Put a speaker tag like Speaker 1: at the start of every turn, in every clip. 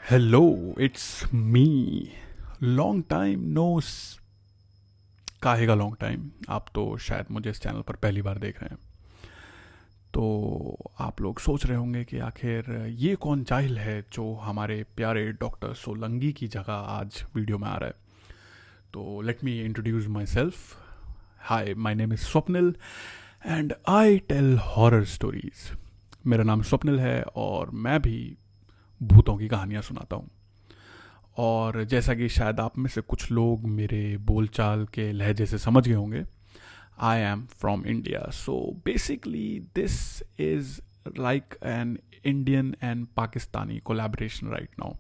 Speaker 1: Hello, it's me. Long time no. काहे का long time? आप तो शायद मुझे इस चैनल पर पहली बार देख रहे हैं। तो आप लोग सोच रहे होंगे कि आखिर ये कौन जाहिल है जो हमारे प्यारे डॉक्टर सोलंकी की जगह आज वीडियो में आ रहा है। तो let me introduce myself. Hi, my name is Swapnil and I tell horror stories. मेरा नाम स्वप्निल है और मैं भी भूतों की कहानियाँ सुनाता हूँ। और जैसा कि शायद आप में से कुछ लोग मेरे बोलचाल के लहजे से समझ गए होंगे, I am from India. So basically this is like an Indian and Pakistani collaboration right now.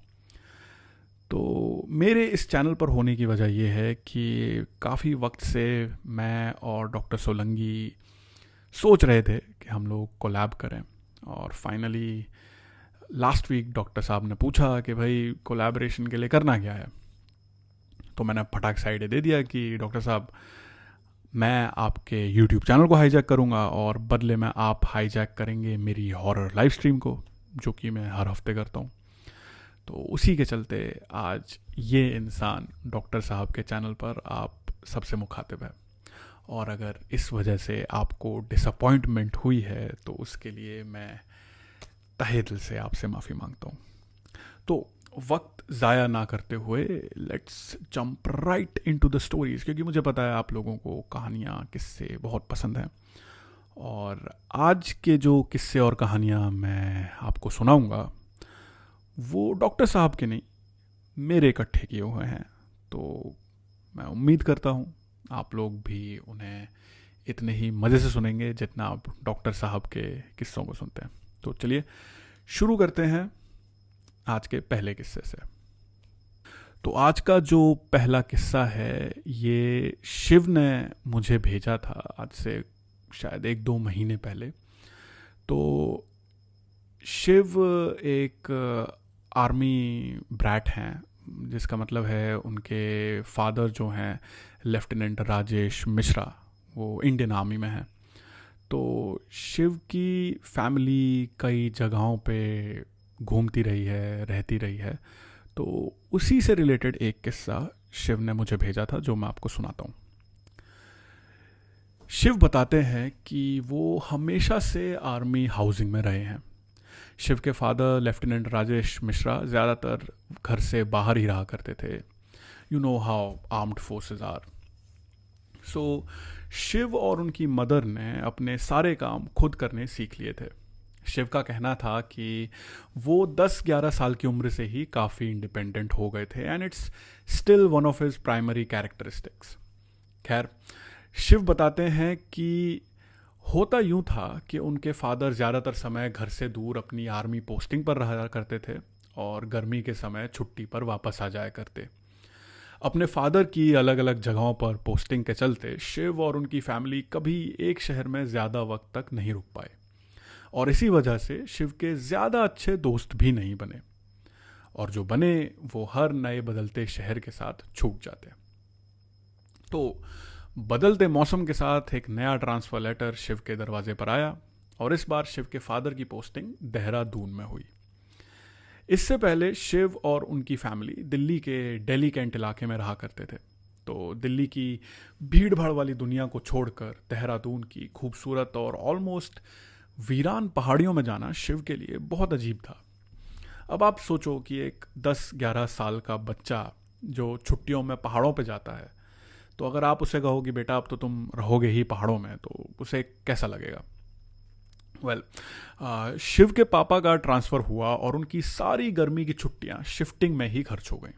Speaker 1: तो मेरे इस चैनल पर होने की वजह यह है कि काफ़ी वक्त से मैं और डॉक्टर सोलंकी सोच रहे थे कि हम लोग कोलैब करें। और फाइनली लास्ट वीक डॉक्टर साहब ने पूछा कि भाई कोलैबोरेशन के लिए करना क्या है। तो मैंने फटाक से आइडिया दे दिया कि डॉक्टर साहब, मैं आपके यूट्यूब चैनल को हाईजैक करूंगा और बदले में आप हाईजैक करेंगे मेरी हॉरर लाइव स्ट्रीम को, जो कि मैं हर हफ्ते करता हूँ। तो उसी के चलते आज ये इंसान डॉक्टर साहब के चैनल पर आप सबसे मुखातिब है। और अगर इस वजह से आपको डिसअपॉइंटमेंट हुई है तो उसके लिए मैं तहे दिल से आपसे माफ़ी मांगता हूँ। तो वक्त ज़ाया ना करते हुए let's jump right into the stories, क्योंकि मुझे पता है आप लोगों को कहानियाँ किस्से बहुत पसंद हैं। और आज के जो किस्से और कहानियाँ मैं आपको सुनाऊंगा वो डॉक्टर साहब के नहीं, मेरे इकट्ठे किए हुए हैं। तो मैं उम्मीद करता हूँ आप लोग भी उन्हें इतने ही मज़े से सुनेंगे जितना आप डॉक्टर साहब के किस्सों को सुनते हैं। तो चलिए शुरू करते हैं आज के पहले किस्से से। तो आज का जो पहला किस्सा है ये शिव ने मुझे भेजा था आज से शायद 1-2 महीने पहले। तो शिव एक आर्मी ब्रैट हैं, जिसका मतलब है उनके फादर जो हैं लेफ्टिनेंट राजेश मिश्रा, वो इंडियन आर्मी में हैं। तो शिव की फैमिली कई जगहों पे घूमती रही है, रहती रही है। तो उसी से रिलेटेड एक किस्सा शिव ने मुझे भेजा था जो मैं आपको सुनाता हूँ। शिव बताते हैं कि वो हमेशा से आर्मी हाउसिंग में रहे हैं। शिव के फादर लेफ्टिनेंट राजेश मिश्रा ज़्यादातर घर से बाहर ही रहा करते थे। You know how armed forces are. So Shiv और उनकी मदर ने अपने सारे काम खुद करने सीख लिए थे। शिव का कहना था कि वो 10-11 साल की उम्र से ही काफ़ी इंडिपेंडेंट हो गए थे and it's still one of his primary characteristics. खैर, शिव बताते हैं कि होता यूं था कि उनके फादर ज़्यादातर समय घर से दूर अपनी आर्मी पोस्टिंग पर रहा करते थे और गर्मी के समय छुट्टी पर वापस आ जाया करते। अपने फादर की अलग अलग जगहों पर पोस्टिंग के चलते शिव और उनकी फैमिली कभी एक शहर में ज़्यादा वक्त तक नहीं रुक पाए और इसी वजह से शिव के ज़्यादा अच्छे दोस्त भी नहीं बने, और जो बने वो हर नए बदलते शहर के साथ छूट जाते। तो बदलते मौसम के साथ एक नया ट्रांसफ़र लेटर शिव के दरवाजे पर आया और इस बार शिव के फादर की पोस्टिंग देहरादून में हुई। इससे पहले शिव और उनकी फैमिली दिल्ली के दिल्ली कैंट इलाके में रहा करते थे। तो दिल्ली की भीड़ भाड़ वाली दुनिया को छोड़कर देहरादून की खूबसूरत और ऑलमोस्ट वीरान पहाड़ियों में जाना शिव के लिए बहुत अजीब था। अब आप सोचो कि एक 10-11 साल का बच्चा जो छुट्टियों में पहाड़ों पे जाता है, तो अगर आप उसे कहो कि बेटा अब तो तुम रहोगे ही पहाड़ों में, तो उसे कैसा लगेगा? वेल, शिव के पापा का ट्रांसफ़र हुआ और उनकी सारी गर्मी की छुट्टियां शिफ्टिंग में ही खर्च हो गई।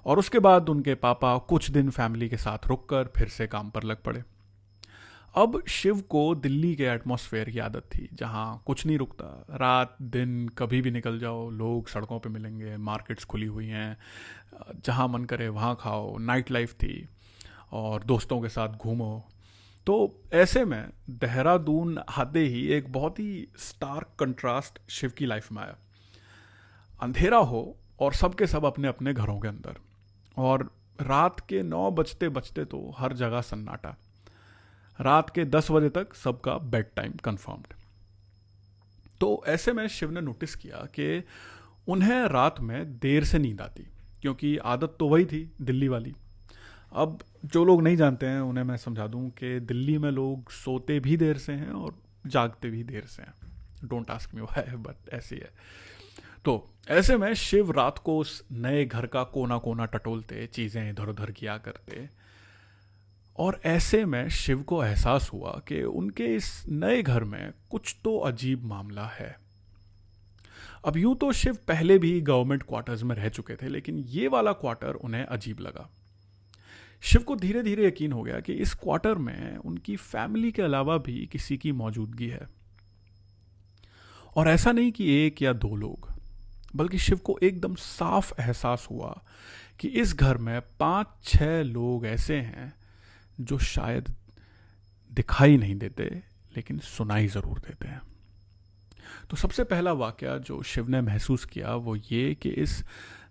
Speaker 1: और उसके बाद उनके पापा कुछ दिन फैमिली के साथ रुककर फिर से काम पर लग पड़े। अब शिव को दिल्ली के एटमॉस्फेयर की आदत थी, जहाँ कुछ नहीं रुकता, रात दिन कभी भी निकल जाओ, लोग सड़कों पे मिलेंगे, मार्केट्स खुली हुई हैं, जहाँ मन करे वहाँ खाओ, नाइट लाइफ थी और दोस्तों के साथ घूमो। तो ऐसे में देहरादून आते ही एक बहुत ही स्टार्क कंट्रास्ट शिव की लाइफ में आया। अंधेरा हो और सबके सब अपने अपने घरों के अंदर, और रात के 9 बजते बजते तो हर जगह सन्नाटा। रात के 10 बजे तक सबका बेड टाइम कन्फर्म्ड। तो ऐसे में शिव ने नोटिस किया कि उन्हें रात में देर से नींद आती, क्योंकि आदत तो वही थी दिल्ली वाली। अब जो लोग नहीं जानते हैं उन्हें मैं समझा दूं कि दिल्ली में लोग सोते भी देर से हैं और जागते भी देर से हैं। Don't ask me why, but ऐसी है। तो ऐसे में शिव रात को उस नए घर का कोना कोना टटोलते, चीज़ें इधर उधर किया करते, और ऐसे में शिव को एहसास हुआ कि उनके इस नए घर में कुछ तो अजीब मामला है। अब यूं तो शिव पहले भी गवर्नमेंट क्वार्टर्स में रह चुके थे, लेकिन ये वाला क्वार्टर उन्हें अजीब लगा। शिव को धीरे धीरे यकीन हो गया कि इस क्वार्टर में उनकी फैमिली के अलावा भी किसी की मौजूदगी है। और ऐसा नहीं कि एक या दो लोग, बल्कि शिव को एकदम साफ एहसास हुआ कि इस घर में 5-6 लोग ऐसे हैं जो शायद दिखाई नहीं देते, लेकिन सुनाई जरूर देते हैं। तो सबसे पहला वाकया जो शिव ने महसूस किया वो ये कि इस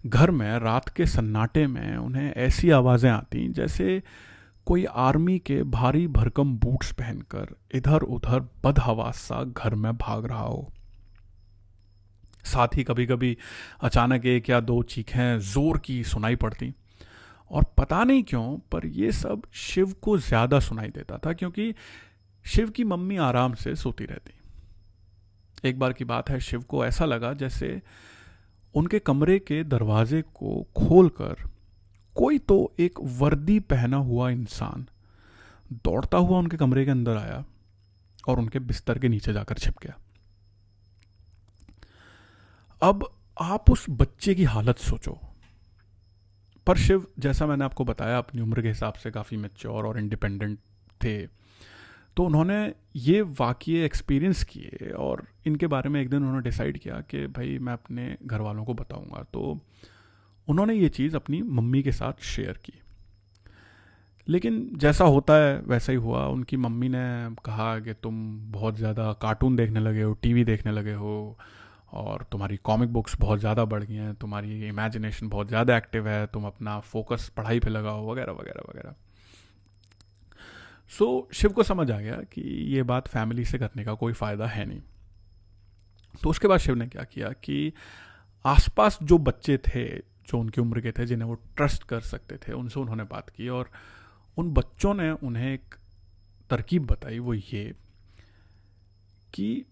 Speaker 1: घर में रात के सन्नाटे में उन्हें ऐसी आवाज़ें आती जैसे कोई आर्मी के भारी भरकम बूट्स पहनकर इधर उधर बदहवास सा घर में भाग रहा हो। साथ ही कभी कभी अचानक एक या दो चीखें जोर की सुनाई पड़ती, और पता नहीं क्यों पर यह सब शिव को ज्यादा सुनाई देता था, क्योंकि शिव की मम्मी आराम से सोती रहती। एक बार की बात है, शिव को ऐसा लगा जैसे उनके कमरे के दरवाजे को खोलकर कोई तो एक वर्दी पहना हुआ इंसान दौड़ता हुआ उनके कमरे के अंदर आया और उनके बिस्तर के नीचे जाकर छिप गया। अब आप उस बच्चे की हालत सोचो। पर शिव, जैसा मैंने आपको बताया, अपनी उम्र के हिसाब से काफ़ी मैच्योर और इंडिपेंडेंट थे, तो उन्होंने ये वाक़ये एक्सपीरियंस किए और इनके बारे में एक दिन उन्होंने डिसाइड किया कि भाई मैं अपने घर वालों को बताऊंगा। तो उन्होंने ये चीज़ अपनी मम्मी के साथ शेयर की। लेकिन जैसा होता है वैसा ही हुआ। उनकी मम्मी ने कहा कि तुम बहुत ज़्यादा कार्टून देखने लगे हो, टीवी देखने लगे हो, और तुम्हारी कॉमिक बुक्स बहुत ज़्यादा बढ़ गई हैं, तुम्हारी इमेजिनेशन बहुत ज़्यादा एक्टिव है, तुम अपना फोकस पढ़ाई पे लगाओ, वगैरह वगैरह वगैरह। सो शिव को समझ आ गया कि ये बात फैमिली से करने का कोई फ़ायदा है नहीं। तो उसके बाद शिव ने क्या किया कि आसपास जो बच्चे थे जो उनकी उम्र के थे, जिन्हें वो ट्रस्ट कर सकते थे, उनसे उन्होंने बात की, और उन बच्चों ने उन्हें एक तरकीब बताई। वो ये कि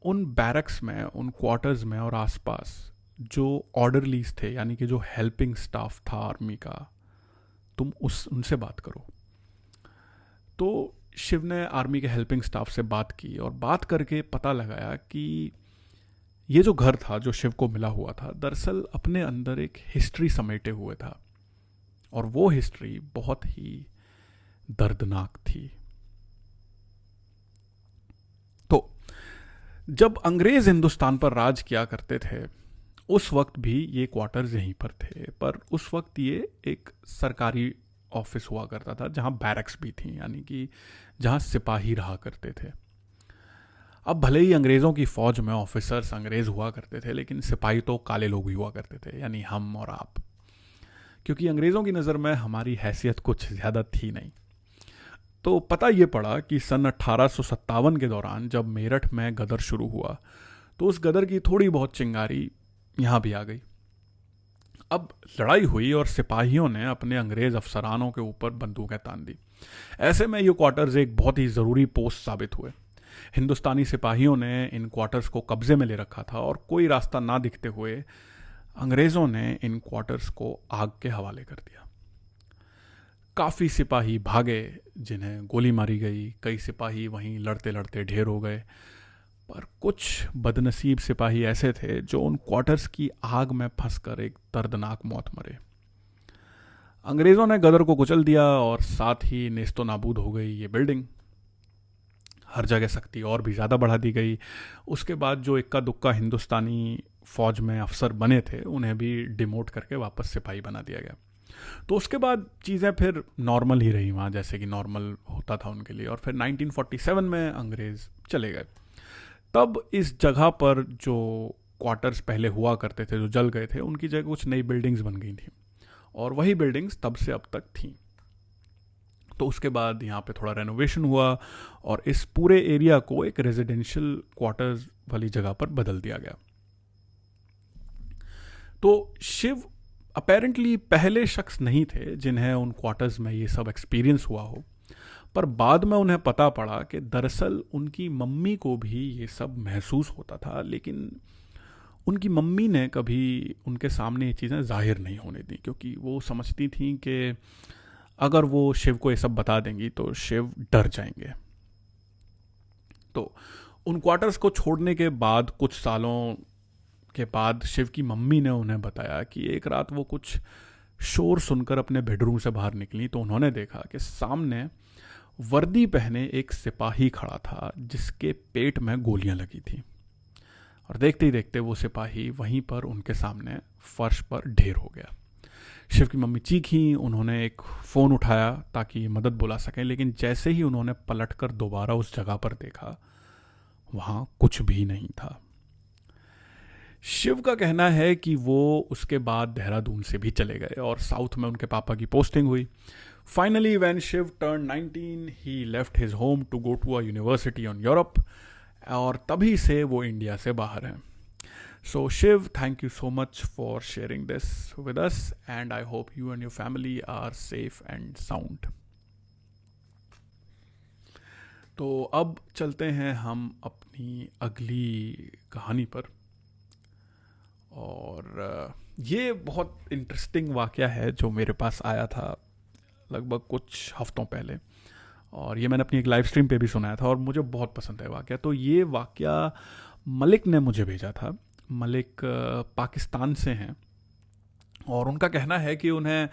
Speaker 1: उन बैरक्स में, उन क्वार्टर्स में और आसपास जो ऑर्डरलीज थे, यानी कि जो हेल्पिंग स्टाफ था आर्मी का, तुम उनसे बात करो। तो शिव ने आर्मी के हेल्पिंग स्टाफ से बात की और बात करके पता लगाया कि ये जो घर था जो शिव को मिला हुआ था, दरअसल अपने अंदर एक हिस्ट्री समेटे हुए था, और वो हिस्ट्री बहुत ही दर्दनाक थी। तो जब अंग्रेज हिंदुस्तान पर राज किया करते थे, उस वक्त भी ये क्वार्टर्स यहीं पर थे, पर उस वक्त ये एक सरकारी ऑफिस हुआ करता था जहां बैरक्स भी थी, यानी कि जहां सिपाही रहा करते थे। अब भले ही अंग्रेज़ों की फ़ौज में ऑफिसर्स अंग्रेज़ हुआ करते थे, लेकिन सिपाही तो काले लोग ही हुआ करते थे, यानी हम और आप, क्योंकि अंग्रेज़ों की नज़र में हमारी हैसियत कुछ ज़्यादा थी नहीं। तो पता ये पड़ा कि सन 1857 के दौरान जब मेरठ में गदर शुरू हुआ, तो उस गदर की थोड़ी बहुत चिंगारी यहाँ भी आ गई। अब लड़ाई हुई और सिपाहियों ने अपने अंग्रेज़ अफसरानों के ऊपर बंदूकें तान दी। ऐसे में ये क्वार्टर्स एक बहुत ही ज़रूरी पोस्ट साबित हुए। हिंदुस्तानी सिपाहियों ने इन क्वार्टर्स को कब्जे में ले रखा था, और कोई रास्ता ना दिखते हुए अंग्रेज़ों ने इन क्वार्टर्स को आग के हवाले कर दिया। काफ़ी सिपाही भागे, जिन्हें गोली मारी गई। कई सिपाही वहीं लड़ते लड़ते ढेर हो गए, पर कुछ बदनसीब सिपाही ऐसे थे जो उन क्वार्टर्स की आग में फंसकर एक दर्दनाक मौत मरे। अंग्रेज़ों ने गदर को कुचल दिया और साथ ही नेस्तो नाबूद हो गई ये बिल्डिंग। हर जगह सख्ती और भी ज़्यादा बढ़ा दी गई। उसके बाद जो इक्का दुक्का हिंदुस्तानी फ़ौज में अफसर बने थे, उन्हें भी डिमोट करके वापस सिपाही बना दिया गया। तो उसके बाद चीज़ें फिर नॉर्मल ही रही वहाँ, जैसे कि नॉर्मल होता था उनके लिए। और फिर 1947 में अंग्रेज़ चले गए। तब इस जगह पर जो क्वार्टर्स पहले हुआ करते थे, जो जल गए थे, उनकी जगह कुछ नई बिल्डिंग्स बन गई थी, और वही बिल्डिंग्स तब से अब तक थीं। तो उसके बाद यहाँ पे थोड़ा रेनोवेशन हुआ और इस पूरे एरिया को एक रेजिडेंशियल क्वार्टर्स वाली जगह पर बदल दिया गया। तो शिव अपेरेंटली पहले शख्स नहीं थे जिन्हें उन क्वार्टर्स में ये सब एक्सपीरियंस हुआ हो, पर बाद में उन्हें पता पड़ा कि दरअसल उनकी मम्मी को भी ये सब महसूस होता था, लेकिन उनकी मम्मी ने कभी उनके सामने ये चीज़ें जाहिर नहीं होने दी, क्योंकि वो समझती थी कि अगर वो शिव को ये सब बता देंगी तो शिव डर जाएंगे। तो उन क्वार्टर्स को छोड़ने के बाद कुछ सालों के बाद शिव की मम्मी ने उन्हें बताया कि एक रात वो कुछ शोर सुनकर अपने बेडरूम से बाहर निकली तो उन्होंने देखा कि सामने वर्दी पहने एक सिपाही खड़ा था जिसके पेट में गोलियां लगी थी, और देखते ही देखते वो सिपाही वहीं पर उनके सामने फर्श पर ढेर हो गया। शिव की मम्मी चीखी, उन्होंने एक फ़ोन उठाया ताकि मदद बुला सकें, लेकिन जैसे ही उन्होंने पलटकर दोबारा उस जगह पर देखा, वहाँ कुछ भी नहीं था। शिव का कहना है कि वो उसके बाद देहरादून से भी चले गए और साउथ में उनके पापा की पोस्टिंग हुई। Finally when Shiv turn 19 he left his home to go to a university on Europe, और तभी से वो इंडिया से बाहर हैं। So Shiv, thank you so much for sharing this with us, and I hope you and your family are safe and sound. तो अब चलते हैं हम अपनी अगली कहानी पर, और ये बहुत इंटरेस्टिंग वाक़या है जो मेरे पास आया था लगभग कुछ हफ्तों पहले, और ये मैंने अपनी एक लाइव स्ट्रीम पे भी सुनाया था और मुझे बहुत पसंद है वाक़या। तो ये वाक़या मलिक ने मुझे भेजा था। मलिक पाकिस्तान से हैं और उनका कहना है कि उन्हें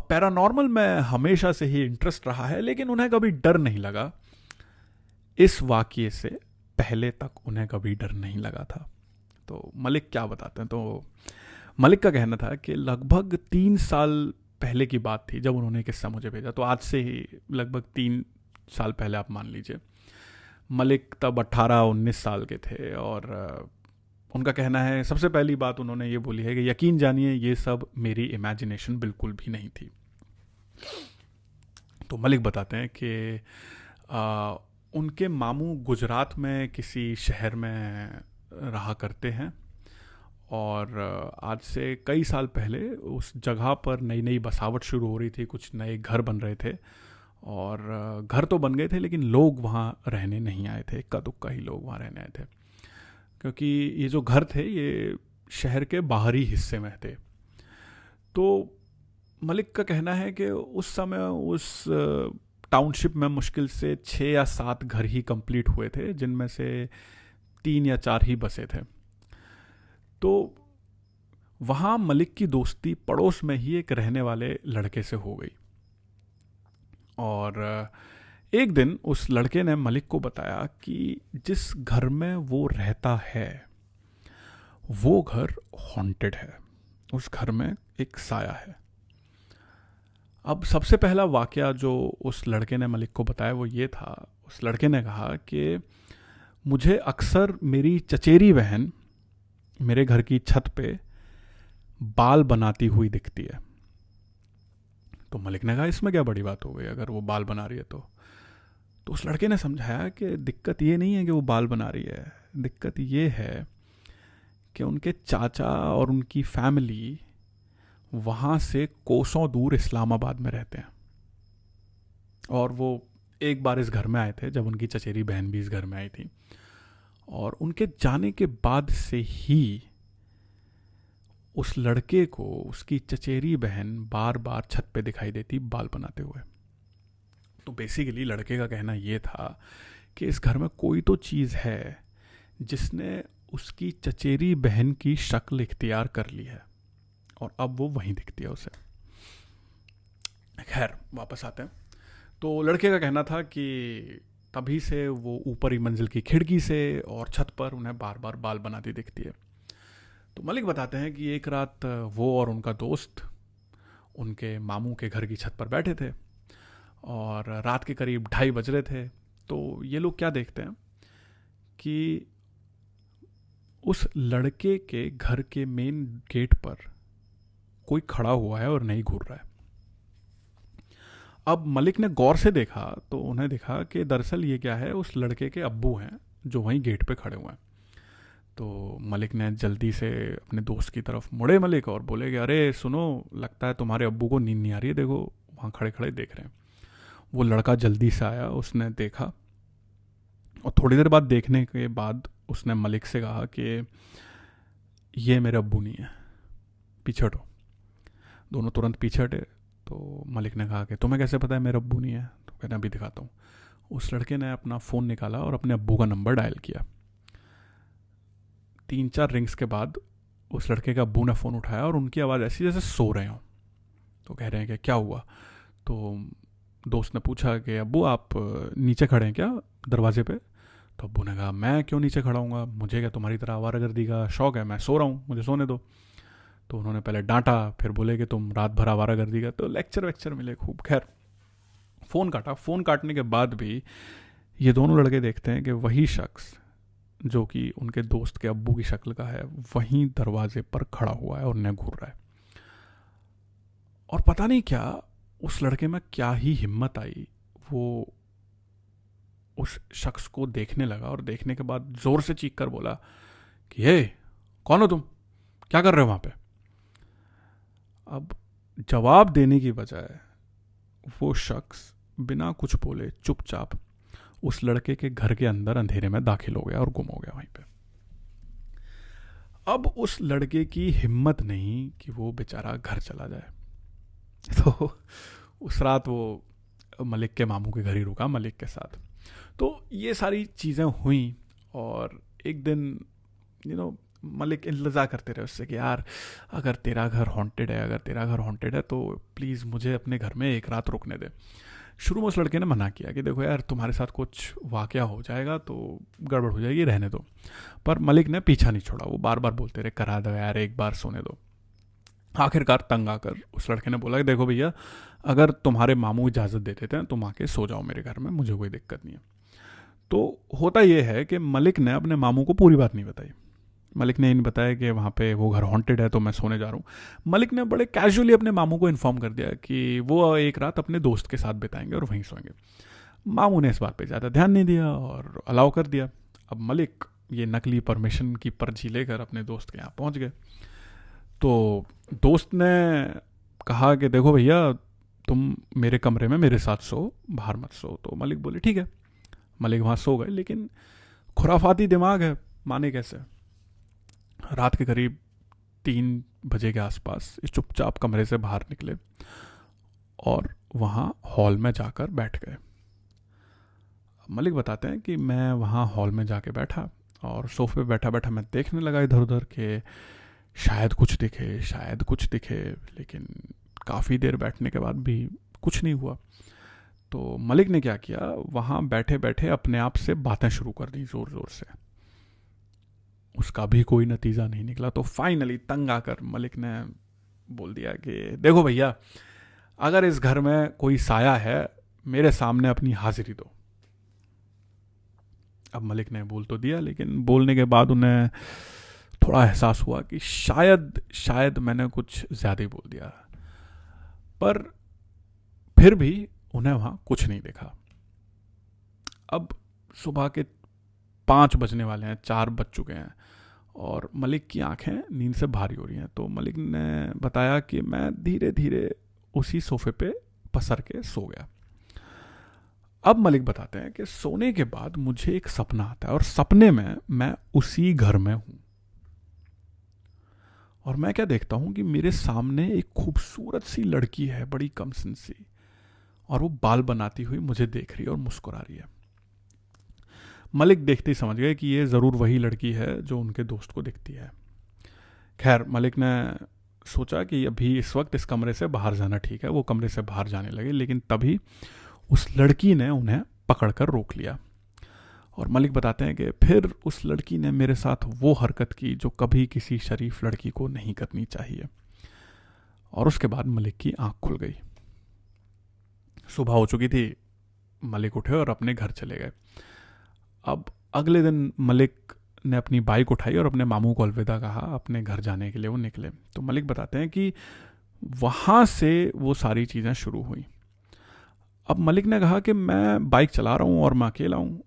Speaker 1: पैरानॉर्मल में हमेशा से ही इंटरेस्ट रहा है, लेकिन उन्हें कभी डर नहीं लगा। इस वाक़ये से पहले तक उन्हें कभी डर नहीं लगा था। तो मलिक क्या बताते हैं, तो मलिक का कहना था कि लगभग 3 साल पहले की बात थी जब उन्होंने किस्सा मुझे भेजा। तो आज से ही लगभग 3 साल पहले आप मान लीजिए। मलिक तब 18-19 साल के थे, और उनका कहना है, सबसे पहली बात उन्होंने ये बोली है कि यकीन जानिए ये सब मेरी इमेजिनेशन बिल्कुल भी नहीं थी। तो मलिक बताते हैं कि उनके मामू गुजरात में किसी शहर में रहा करते हैं, और आज से कई साल पहले उस जगह पर नई नई बसावट शुरू हो रही थी, कुछ नए घर बन रहे थे, और घर तो बन गए थे लेकिन लोग वहाँ रहने नहीं आए थे, इक्का दुक्का ही लोग वहाँ रहने आए थे, क्योंकि ये जो घर थे ये शहर के बाहरी हिस्से में थे। तो मलिक का कहना है कि उस समय उस टाउनशिप में मुश्किल से 6 या 7 घर ही कंप्लीट हुए थे, जिनमें से 3 या 4 ही बसे थे। तो वहाँ मलिक की दोस्ती पड़ोस में ही एक रहने वाले लड़के से हो गई, और एक दिन उस लड़के ने मलिक को बताया कि जिस घर में वो रहता है वो घर हॉन्टेड है, उस घर में एक साया है। अब सबसे पहला वाकया जो उस लड़के ने मलिक को बताया वो ये था, उस लड़के ने कहा कि मुझे अक्सर मेरी चचेरी बहन मेरे घर की छत पे बाल बनाती हुई दिखती है। तो मलिक ने कहा इसमें क्या बड़ी बात हो गई, अगर वो बाल बना रही है तो उस लड़के ने समझाया कि दिक्कत ये नहीं है कि वो बाल बना रही है, दिक्कत ये है कि उनके चाचा और उनकी फैमिली वहाँ से कोसों दूर इस्लामाबाद में रहते हैं, और वो एक बार इस घर में आए थे जब उनकी चचेरी बहन भी इस घर में आई थी, और उनके जाने के बाद से ही उस लड़के को उसकी चचेरी बहन बार बार छत पे दिखाई देती बाल बनाते हुए। तो बेसिकली लड़के का कहना ये था कि इस घर में कोई तो चीज़ है जिसने उसकी चचेरी बहन की शक्ल इख्तियार कर ली है, और अब वो वहीं दिखती है उसे। खैर वापस आते हैं। तो लड़के का कहना था कि तभी से वो ऊपरी मंजिल की खिड़की से और छत पर उन्हें बार बार बाल बनाती दिखती है। तो मलिक बताते हैं कि एक रात वो और उनका दोस्त उनके मामू के घर की छत पर बैठे थे, और रात के करीब 2:30 बज रहे थे। तो ये लोग क्या देखते हैं कि उस लड़के के घर के मेन गेट पर कोई खड़ा हुआ है और नहीं घूर रहा है। अब मलिक ने गौर से देखा तो उन्हें देखा कि दरअसल ये क्या है, उस लड़के के अब्बू हैं जो वहीं गेट पे खड़े हुए हैं। तो मलिक ने जल्दी से अपने दोस्त की तरफ मुड़े मलिक और बोले कि अरे सुनो, लगता है तुम्हारे अब्बू को नींद नहीं आ रही है, देखो वहाँ खड़े खड़े देख रहे हैं। वो लड़का जल्दी से आया, उसने देखा और थोड़ी देर बाद देखने के बाद उसने मलिक से कहा कि ये मेरे अब्बू नहीं है, पीछे हटो। दोनों तुरंत पीछे हटे। तो मलिक ने कहा कि तुम्हें कैसे पता है मेरा अब्बू नहीं है? तो कहते अभी दिखाता हूँ। उस लड़के ने अपना फ़ोन निकाला और अपने अब्बू का नंबर डायल किया। 3-4 रिंग्स के बाद उस लड़के का अब्बू ने फ़ोन उठाया और उनकी आवाज़ ऐसी जैसे सो रहे हों। तो कह रहे हैं कि क्या हुआ? तो दोस्त ने पूछा कि अब्बू आप नीचे खड़े हैं क्या दरवाजे पे? तो अब्बू ने कहा मैं क्यों नीचे खड़ा हूँगा, मुझे क्या तुम्हारी तरह आवारागर्दी का शौक़ है? मैं सो रहा हूँ, मुझे सोने दो। तो उन्होंने पहले डांटा, फिर बोले कि तुम रात भर आवारागर्दी का, तो लेक्चर वेक्चर मिले खूब। खैर फ़ोन काटा। फ़ोन काटने के बाद भी ये दोनों लड़के देखते हैं कि वही शख्स जो कि उनके दोस्त के अब्बू की शक्ल का है वहीं दरवाजे पर खड़ा हुआ है और उन्हें घूर रहा है। और पता नहीं क्या उस लड़के में क्या ही हिम्मत आई, वो उस शख्स को देखने लगा और देखने के बाद जोर से चीख कर बोला कि हे, कौन हो तुम, क्या कर रहे हो वहां पे? अब जवाब देने की बजाय वो शख्स बिना कुछ बोले चुपचाप उस लड़के के घर के अंदर अंधेरे में दाखिल हो गया और गुम हो गया वहीं पे। अब उस लड़के की हिम्मत नहीं कि वो बेचारा घर चला जाए, तो उस रात वो मलिक के मामू के घर ही रुका मलिक के साथ। तो ये सारी चीज़ें हुई और एक दिन मलिक इंतज़ार करते रहे उससे कि यार अगर तेरा घर हॉन्टेड है तो प्लीज़ मुझे अपने घर में एक रात रुकने दे। शुरू में उस लड़के ने मना किया कि देखो यार तुम्हारे साथ कुछ वाक़या हो जाएगा तो गड़बड़ हो जाएगी, रहने दो। पर मलिक ने पीछा नहीं छोड़ा, वो बार बार बोलते रहे करा दो यार, एक बार सोने दो। आखिरकार तंग आकर उस लड़के ने बोला कि देखो भैया, अगर तुम्हारे मामू इजाज़त दे देते हैं तुम आके सो जाओ मेरे घर में, मुझे कोई दिक्कत नहीं है। तो होता यह है कि मलिक ने अपने मामू को पूरी बात नहीं बताई। मलिक ने इन बताया कि वहाँ पे वो घर हॉन्टेड है तो मैं सोने जा रहा हूँ। मलिक ने बड़े कैजुअली अपने मामू को इन्फॉर्म कर दिया कि वो एक रात अपने दोस्त के साथ बिताएंगे और वहीं सोएंगे। मामू ने इस बात पे ज़्यादा ध्यान नहीं दिया और अलाउ कर दिया। अब मलिक ये नकली परमिशन की पर्ची लेकर अपने दोस्त के यहाँ पहुँच गए। तो दोस्त ने कहा कि देखो भैया, तुम मेरे कमरे में मेरे साथ सो, बाहर मत सो। तो मलिक बोले ठीक है। मलिक वहाँ सो गए, लेकिन खुराफाती दिमाग है, माने कैसे। रात के करीब 3 बजे के आसपास इस चुपचाप कमरे से बाहर निकले और वहाँ हॉल में जाकर बैठ गए। मलिक बताते हैं कि मैं वहाँ हॉल में जाके बैठा और सोफे पे बैठा बैठा मैं देखने लगा इधर उधर कि शायद कुछ दिखे, लेकिन काफ़ी देर बैठने के बाद भी कुछ नहीं हुआ। तो मलिक ने क्या किया, वहाँ बैठे बैठे अपने आप से बातें शुरू कर दी ज़ोर ज़ोर से। उसका भी कोई नतीजा नहीं निकला। तो फाइनली तंग आकर मलिक ने बोल दिया कि देखो भैया, अगर इस घर में कोई साया है मेरे सामने अपनी हाजिरी दो। अब मलिक ने बोल तो दिया, लेकिन बोलने के बाद उन्हें थोड़ा एहसास हुआ कि शायद मैंने कुछ ज़्यादा ही बोल दिया। पर फिर भी उन्हें वहाँ कुछ नहीं दिखा। अब सुबह के 5 बजने वाले हैं, 4 बज चुके हैं और मलिक की आंखें नींद से भारी हो रही हैं। तो मलिक ने बताया कि मैं धीरे धीरे उसी सोफे पे पसर के सो गया। अब मलिक बताते हैं कि सोने के बाद मुझे एक सपना आता है और सपने में मैं उसी घर में हूं और मैं क्या देखता हूं कि मेरे सामने एक खूबसूरत सी लड़की है, बड़ी कमसिन सी, और वो बाल बनाती हुई मुझे देख रही है और मुस्कुरा रही है। मलिक देखते ही समझ गए कि ये ज़रूर वही लड़की है जो उनके दोस्त को दिखती है। खैर मलिक ने सोचा कि अभी इस वक्त इस कमरे से बाहर जाना ठीक है। वो कमरे से बाहर जाने लगे, लेकिन तभी उस लड़की ने उन्हें पकड़कर रोक लिया। और मलिक बताते हैं कि फिर उस लड़की ने मेरे साथ वो हरकत की जो कभी किसी शरीफ लड़की को नहीं करनी चाहिए। और उसके बाद मलिक की आंख खुल गई। सुबह हो चुकी थी। मलिक उठे और अपने घर चले गए। अब अगले दिन मलिक ने अपनी बाइक उठाई और अपने मामू को अलविदा कहा। अपने घर जाने के लिए वो निकले। तो मलिक बताते हैं कि वहाँ से वो सारी चीज़ें शुरू हुई। अब मलिक ने कहा कि मैं बाइक चला रहा हूँ और मैं अकेला हूँ,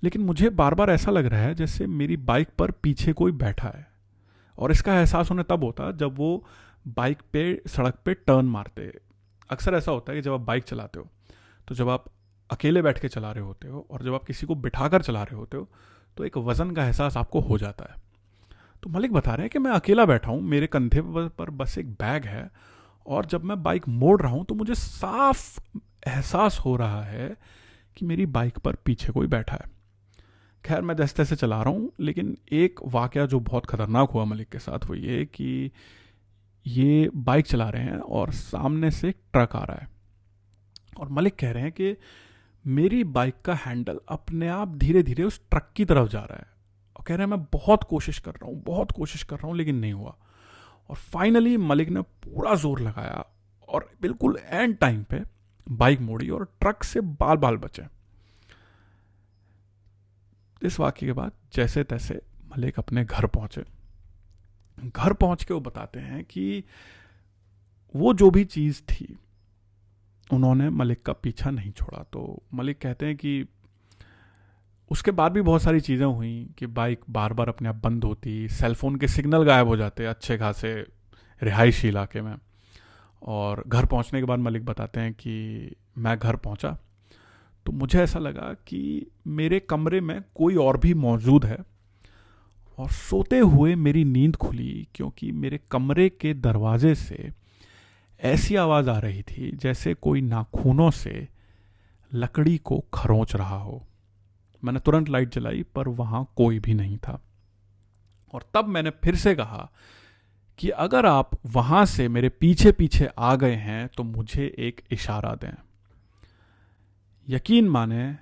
Speaker 1: लेकिन मुझे बार बार ऐसा लग रहा है जैसे मेरी बाइक पर पीछे कोई बैठा है। और इसका एहसास उन्हें तब होता जब वो बाइक पे सड़क पे टर्न मारते। अक्सर ऐसा होता है कि जब आप बाइक चलाते हो, तो जब आप अकेले बैठ के चला रहे होते हो और जब आप किसी को बिठाकर चला रहे होते हो, तो एक वज़न का एहसास आपको हो जाता है। तो मलिक बता रहे हैं कि मैं अकेला बैठा हूँ, मेरे कंधे पर बस एक बैग है, और जब मैं बाइक मोड़ रहा हूँ तो मुझे साफ एहसास हो रहा है कि मेरी बाइक पर पीछे कोई बैठा है। खैर, मैं जैसे तैसे चला रहा हूँ, लेकिन एक वाक़या जो बहुत ख़तरनाक हुआ मलिक के साथ वो ये कि ये बाइक चला रहे हैं और सामने से एक ट्रक आ रहा है, और मलिक कह रहे हैं कि मेरी बाइक का हैंडल अपने आप धीरे धीरे उस ट्रक की तरफ जा रहा है, और कह रहे हैं मैं बहुत कोशिश कर रहा हूँ लेकिन नहीं हुआ। और फाइनली मलिक ने पूरा जोर लगाया और बिल्कुल एंड टाइम पे बाइक मोड़ी और ट्रक से बाल बाल बचे। इस वाक़ये के बाद जैसे तैसे मलिक अपने घर पहुंचे। घर पहुंच के वो बताते हैं कि वो जो भी चीज़ थी उन्होंने मलिक का पीछा नहीं छोड़ा। तो मलिक कहते हैं कि उसके बाद भी बहुत सारी चीज़ें हुई कि बाइक बार बार अपने आप बंद होती, सेलफोन के सिग्नल गायब हो जाते अच्छे खासे रिहायशी इलाके में। और घर पहुंचने के बाद मलिक बताते हैं कि मैं घर पहुंचा तो मुझे ऐसा लगा कि मेरे कमरे में कोई और भी मौजूद है, और सोते हुए मेरी नींद खुली क्योंकि मेरे कमरे के दरवाजे से ऐसी आवाज़ आ रही थी जैसे कोई नाखूनों से लकड़ी को खरोंच रहा हो। मैंने तुरंत लाइट जलाई पर वहाँ कोई भी नहीं था, और तब मैंने फिर से कहा कि अगर आप वहाँ से मेरे पीछे पीछे आ गए हैं तो मुझे एक इशारा दें। यकीन माने,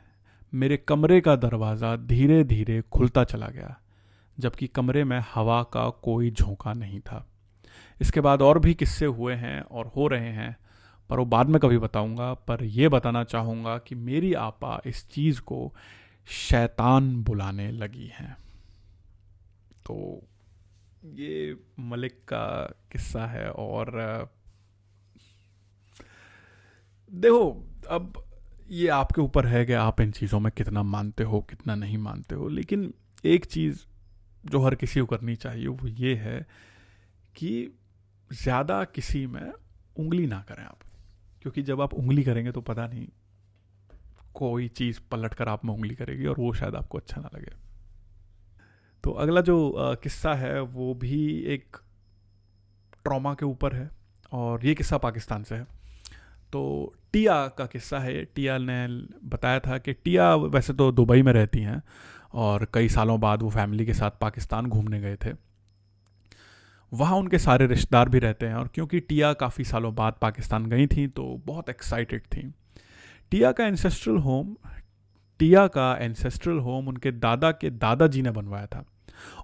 Speaker 1: मेरे कमरे का दरवाज़ा धीरे धीरे खुलता चला गया, जबकि कमरे में हवा का कोई झोंका नहीं था। इसके बाद और भी किस्से हुए हैं और हो रहे हैं, पर वो बाद में कभी बताऊंगा। पर यह बताना चाहूँगा कि मेरी आपा इस चीज़ को शैतान बुलाने लगी हैं। तो ये मलिक का किस्सा है। और देखो, अब ये आपके ऊपर है कि आप इन चीज़ों में कितना मानते हो कितना नहीं मानते हो, लेकिन एक चीज़ जो हर किसी को करनी चाहिए वो ये है कि ज़्यादा किसी में उंगली ना करें आप, क्योंकि जब आप उंगली करेंगे तो पता नहीं कोई चीज़ पलट कर आप में उंगली करेगी और वो शायद आपको अच्छा ना लगे। तो अगला जो किस्सा है वो भी एक ट्रॉमा के ऊपर है, और ये किस्सा पाकिस्तान से है। तो टिया का किस्सा है। टिया ने बताया था कि टिया वैसे तो दुबई में रहती हैं और कई सालों बाद वो फैमिली के साथ पाकिस्तान घूमने गए थे। वहाँ उनके सारे रिश्तेदार भी रहते हैं, और क्योंकि टिया काफ़ी सालों बाद पाकिस्तान गई थी तो बहुत एक्साइटेड थी। टिया का एंसेस्ट्रल होम उनके दादा के दादाजी ने बनवाया था,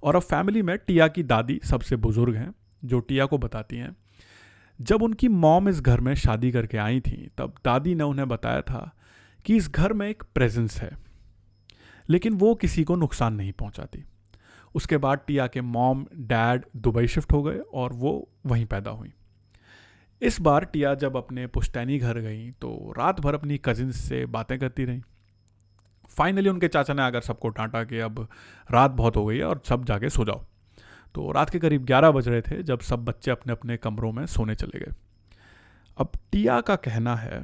Speaker 1: और अब फैमिली में टिया की दादी सबसे बुजुर्ग हैं, जो टिया को बताती हैं जब उनकी मॉम इस घर में शादी करके आई थी तब दादी ने उन्हें बताया था कि इस घर में एक प्रेजेंस है, लेकिन वो किसी को नुकसान नहीं पहुंचाती। उसके बाद टिया के मॉम डैड दुबई शिफ्ट हो गए और वो वहीं पैदा हुई। इस बार टिया जब अपने पुश्तैनी घर गई तो रात भर अपनी कजिन्स से बातें करती रहीं। फाइनली उनके चाचा ने आकर सबको डांटा कि अब रात बहुत हो गई है और सब जाके सो जाओ। तो रात के करीब 11 बज रहे थे जब सब बच्चे अपने अपने कमरों में सोने चले गए। अब टिया का कहना है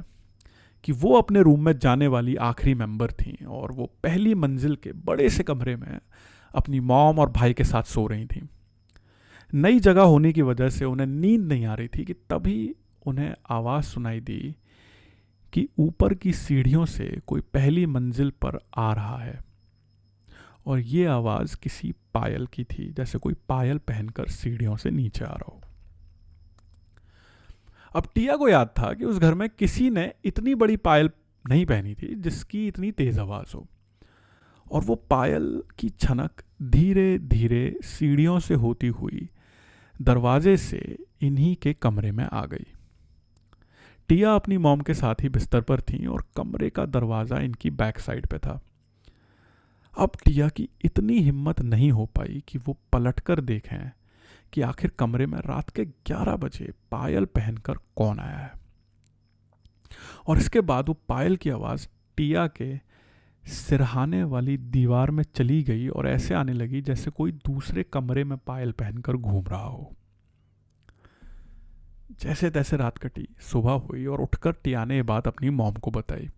Speaker 1: कि वो अपने रूम में जाने वाली आखिरी मेंबर थी, और वो पहली मंजिल के बड़े से कमरे में अपनी मॉम और भाई के साथ सो रही थी। नई जगह होने की वजह से उन्हें नींद नहीं आ रही थी कि तभी उन्हें आवाज़ सुनाई दी कि ऊपर की सीढ़ियों से कोई पहली मंजिल पर आ रहा है, और ये आवाज़ किसी पायल की थी, जैसे कोई पायल पहनकर सीढ़ियों से नीचे आ रहा हो। अब टिया को याद था कि उस घर में किसी ने इतनी बड़ी पायल नहीं पहनी थी जिसकी इतनी तेज आवाज़ हो, और वो पायल की छनक धीरे धीरे सीढ़ियों से होती हुई दरवाजे से इन्हीं के कमरे में आ गई। टिया अपनी मॉम के साथ ही बिस्तर पर थी और कमरे का दरवाज़ा इनकी बैक साइड पे था। अब टिया की इतनी हिम्मत नहीं हो पाई कि वो पलटकर देखें कि आखिर कमरे में रात के 11 बजे पायल पहनकर कौन आया है। और इसके बाद वो पायल की आवाज़ टिया के सिरहाने वाली दीवार में चली गई और ऐसे आने लगी जैसे कोई दूसरे कमरे में पायल पहनकर घूम रहा हो। जैसे तैसे रात कटी, सुबह हुई और उठकर टिया ने ये बात अपनी मॉम को बताई।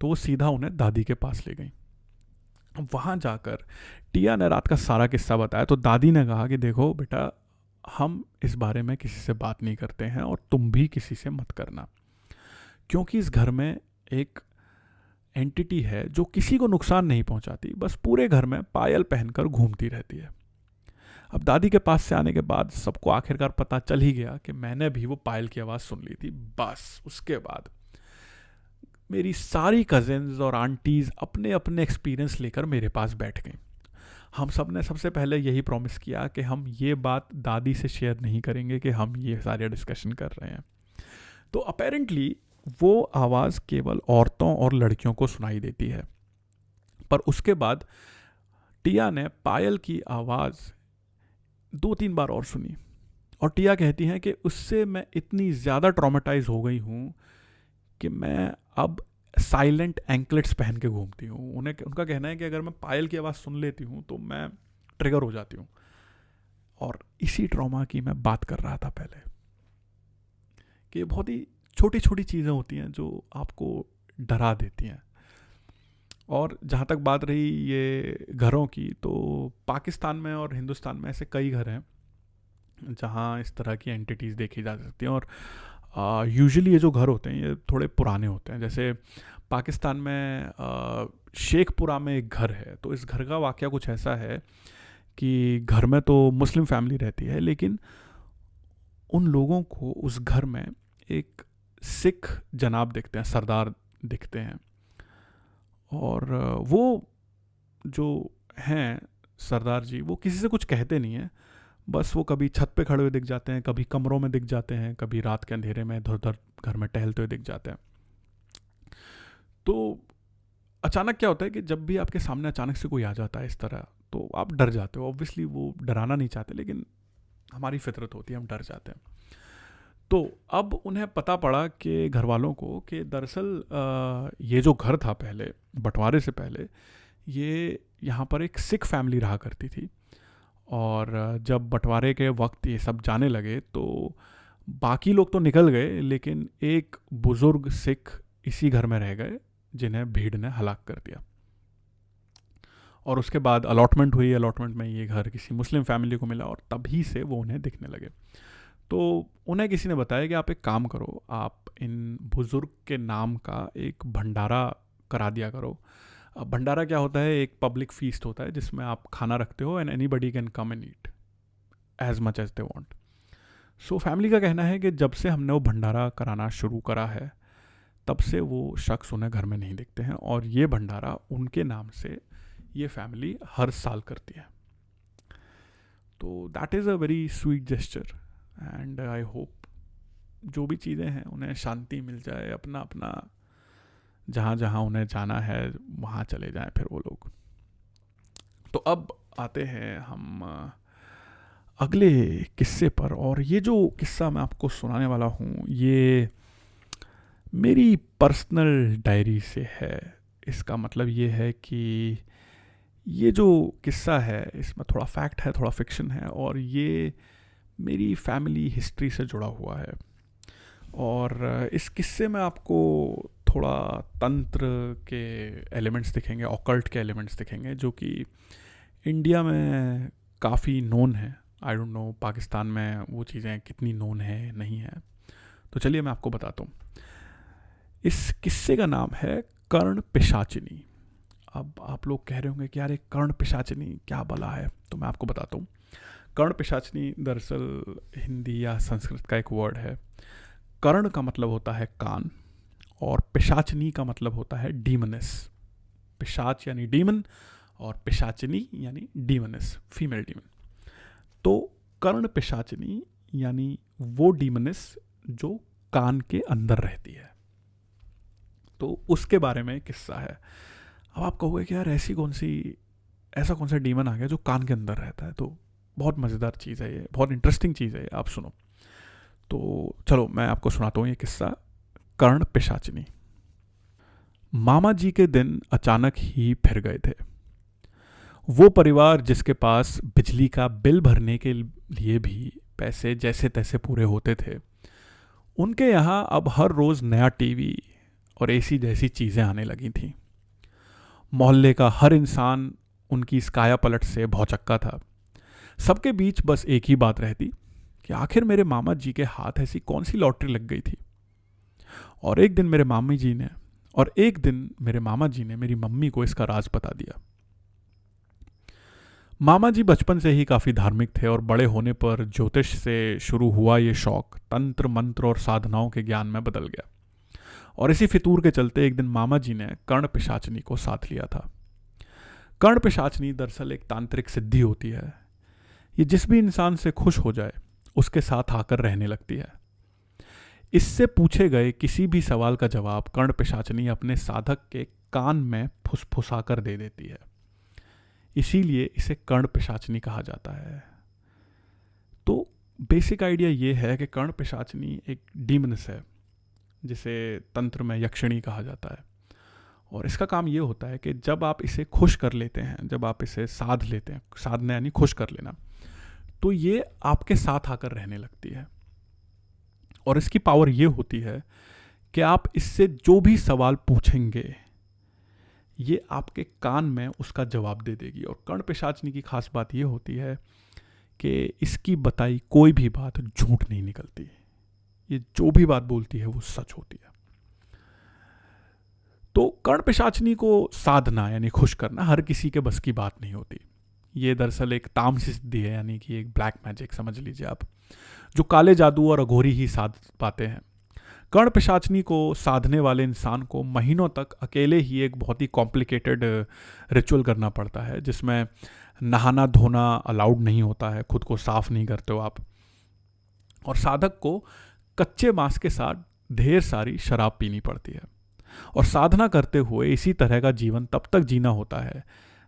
Speaker 1: तो वो सीधा उन्हें दादी के पास ले गई। वहाँ जाकर टिया ने रात का सारा किस्सा बताया तो दादी ने कहा कि देखो बेटा, हम इस बारे में किसी से बात नहीं करते हैं और तुम भी किसी से मत करना, क्योंकि इस घर में एक एंटिटी है जो किसी को नुकसान नहीं पहुंचाती, बस पूरे घर में पायल पहनकर घूमती रहती है। अब दादी के पास से आने के बाद सबको आखिरकार पता चल ही गया कि मैंने भी वो पायल की आवाज़ सुन ली थी। बस उसके बाद मेरी सारी कजिन्स और आंटीज़ अपने अपने एक्सपीरियंस लेकर मेरे पास बैठ गई। हम सब ने सबसे पहले यही प्रॉमिस किया कि हम ये बात दादी से शेयर नहीं करेंगे कि हम ये सारे डिस्कशन कर रहे हैं। तो अपेरेंटली वो आवाज़ केवल औरतों और लड़कियों को सुनाई देती है। पर उसके बाद टिया ने पायल की आवाज़ 2-3 बार और सुनी और टिया कहती हैं कि उससे मैं इतनी ज़्यादा ट्रॉमेटाइज हो गई हूँ कि मैं अब साइलेंट एंकलेट्स पहन के घूमती हूँ। उनका कहना है कि अगर मैं पायल की आवाज़ सुन लेती हूँ तो मैं ट्रिगर हो जाती हूँ। और इसी ट्रॉमा की मैं बात कर रहा था पहले, कि बहुत ही छोटी छोटी चीज़ें होती हैं जो आपको डरा देती हैं। और जहाँ तक बात रही ये घरों की, तो पाकिस्तान में और हिंदुस्तान में ऐसे कई घर हैं जहाँ इस तरह की एंटिटीज़ देखी जा सकती हैं। और यूजुअली ये जो घर होते हैं ये थोड़े पुराने होते हैं। जैसे पाकिस्तान में शेखपुरा में एक घर है, तो इस घर का वाक़या कुछ ऐसा है कि घर में तो मुस्लिम फैमिली रहती है, लेकिन उन लोगों को उस घर में एक सिख जनाब दिखते हैं, सरदार दिखते हैं। और वो जो हैं सरदार जी, वो किसी से कुछ कहते नहीं हैं, बस वो कभी छत पे खड़े हुए दिख जाते हैं, कभी कमरों में दिख जाते हैं, कभी रात के अंधेरे में इधर उधर घर में टहलते हुए दिख जाते हैं। तो अचानक क्या होता है कि जब भी आपके सामने अचानक से कोई आ जाता है इस तरह, तो आप डर जाते हो। ऑब्वियसली वो डराना नहीं चाहते, लेकिन हमारी फितरत होती है, हम डर जाते हैं। तो अब उन्हें पता पड़ा कि घर वालों को कि दरअसल ये जो घर था पहले, बंटवारे से पहले, ये यहाँ पर एक सिख फैमिली रहा करती थी। और जब बंटवारे के वक्त ये सब जाने लगे तो बाकी लोग तो निकल गए, लेकिन एक बुज़ुर्ग सिख इसी घर में रह गए जिन्हें भीड़ ने हलाक कर दिया। और उसके बाद अलॉटमेंट हुई, अलॉटमेंट में ये घर किसी मुस्लिम फैमिली को मिला और तभी से वो उन्हें दिखने लगे। तो उन्हें किसी ने बताया कि आप एक काम करो, आप इन बुज़ुर्ग के नाम का एक भंडारा करा दिया करो। अब भंडारा क्या होता है? एक पब्लिक फीस्ट होता है जिसमें आप खाना रखते हो and anybody can come and eat as much as they want. So family का कहना है कि जब से हमने वो भंडारा कराना शुरू करा है तब से वो शख्स उन्हें घर में नहीं दिखते हैं, और ये भंडारा उनके नाम से ये फैमिली हर साल करती है। तो that is a very sweet gesture and I hope जो भी चीज़ें हैं उन्हें शांति मिल जाए, अपना अपना जहाँ जहाँ उन्हें जाना है वहाँ चले जाएं फिर वो लोग। तो अब आते हैं हम अगले किस्से पर, और ये जो किस्सा मैं आपको सुनाने वाला हूँ ये मेरी पर्सनल डायरी से है। इसका मतलब ये है कि ये जो किस्सा है इसमें थोड़ा फैक्ट है, थोड़ा फिक्शन है, और ये मेरी फैमिली हिस्ट्री से जुड़ा हुआ है। और इस किस्से में आपको थोड़ा तंत्र के एलिमेंट्स दिखेंगे, ऑकल्ट के एलिमेंट्स दिखेंगे, जो कि इंडिया में काफ़ी नोन है। आई डोंट नो पाकिस्तान में वो चीज़ें कितनी नोन है नहीं है। तो चलिए मैं आपको बताता हूँ। इस किस्से का नाम है कर्ण पिशाचिनी। अब आप लोग कह रहे होंगे कि यार एक कर्ण पिशाचिनी क्या भला है, तो मैं आपको बताता हूँ। कर्ण पिशाचिनी दरअसल हिंदी या संस्कृत का एक वर्ड है। कर्ण का मतलब होता है कान, और पिशाचिनी का मतलब होता है डीमनस। पिशाच यानी डीमन और पिशाचिनी यानी डीमनस, फीमेल डीमन। तो कर्ण पिशाचिनी यानी वो डीमनस जो कान के अंदर रहती है। तो उसके बारे में किस्सा है। अब आप कहोगे कि यार ऐसा कौन सा डीमन आ गया जो कान के अंदर रहता है? तो बहुत मज़ेदार चीज़ है ये, बहुत इंटरेस्टिंग चीज़ है ये, आप सुनो। तो चलो मैं आपको सुनाता हूँ ये किस्सा, कर्ण पिशाचिनी। मामा जी के दिन अचानक ही फिर गए थे। वो परिवार जिसके पास बिजली का बिल भरने के लिए भी पैसे जैसे तैसे पूरे होते थे, उनके यहाँ अब हर रोज़ नया टीवी और एसी जैसी चीज़ें आने लगी थीं। मोहल्ले का हर इंसान उनकी इस काया पलट से भौचक्का था। सबके बीच बस एक ही बात रहती कि आखिर मेरे मामा जी के हाथ ऐसी कौन सी लॉटरी लग गई थी। और एक दिन मेरे मामा जी ने मेरी मम्मी को इसका राज बता दिया। मामा जी बचपन से ही काफ़ी धार्मिक थे और बड़े होने पर ज्योतिष से शुरू हुआ ये शौक तंत्र मंत्र और साधनाओं के ज्ञान में बदल गया। और इसी फितूर के चलते एक दिन मामा जी ने कर्ण पिशाचनी को साथ लिया था। कर्ण पिशाचनी दरअसल एक तांत्रिक सिद्धि होती है। ये जिस भी इंसान से खुश हो जाए उसके साथ आकर रहने लगती है। इससे पूछे गए किसी भी सवाल का जवाब कर्ण पिशाचनी अपने साधक के कान में फुसफुसा कर दे देती है। इसीलिए इसे कर्ण पिशाचनी कहा जाता है। तो बेसिक आइडिया ये है कि कर्ण पिशाचनी एक डीमनस है, जिसे तंत्र में यक्षिणी कहा जाता है। और इसका काम ये होता है कि जब आप इसे खुश कर लेते हैं, जब आप इसे साध लेते हैं, साधना यानी खुश कर लेना, तो ये आपके साथ आकर रहने लगती है। और इसकी पावर ये होती है कि आप इससे जो भी सवाल पूछेंगे ये आपके कान में उसका जवाब दे देगी। और कर्ण पिशाचनी की खास बात ये होती है कि इसकी बताई कोई भी बात झूठ नहीं निकलती। ये जो भी बात बोलती है वो सच होती है। तो कर्ण पिशाचनी को साधना यानी खुश करना हर किसी के बस की बात नहीं होती। ये दरअसल एक तामसी सिद्धि है, यानी कि एक ब्लैक मैजिक समझ लीजिए आप, जो काले जादू और अघोरी ही साध पाते हैं। कर्ण पिशाचनी को साधने वाले इंसान को महीनों तक अकेले ही एक बहुत ही कॉम्प्लिकेटेड रिचुअल करना पड़ता है, जिसमें नहाना धोना अलाउड नहीं होता है, खुद को साफ नहीं करते हो आप, और साधक को कच्चे मांस के साथ ढेर सारी शराब पीनी पड़ती है। और साधना करते हुए इसी तरह का जीवन तब तक जीना होता है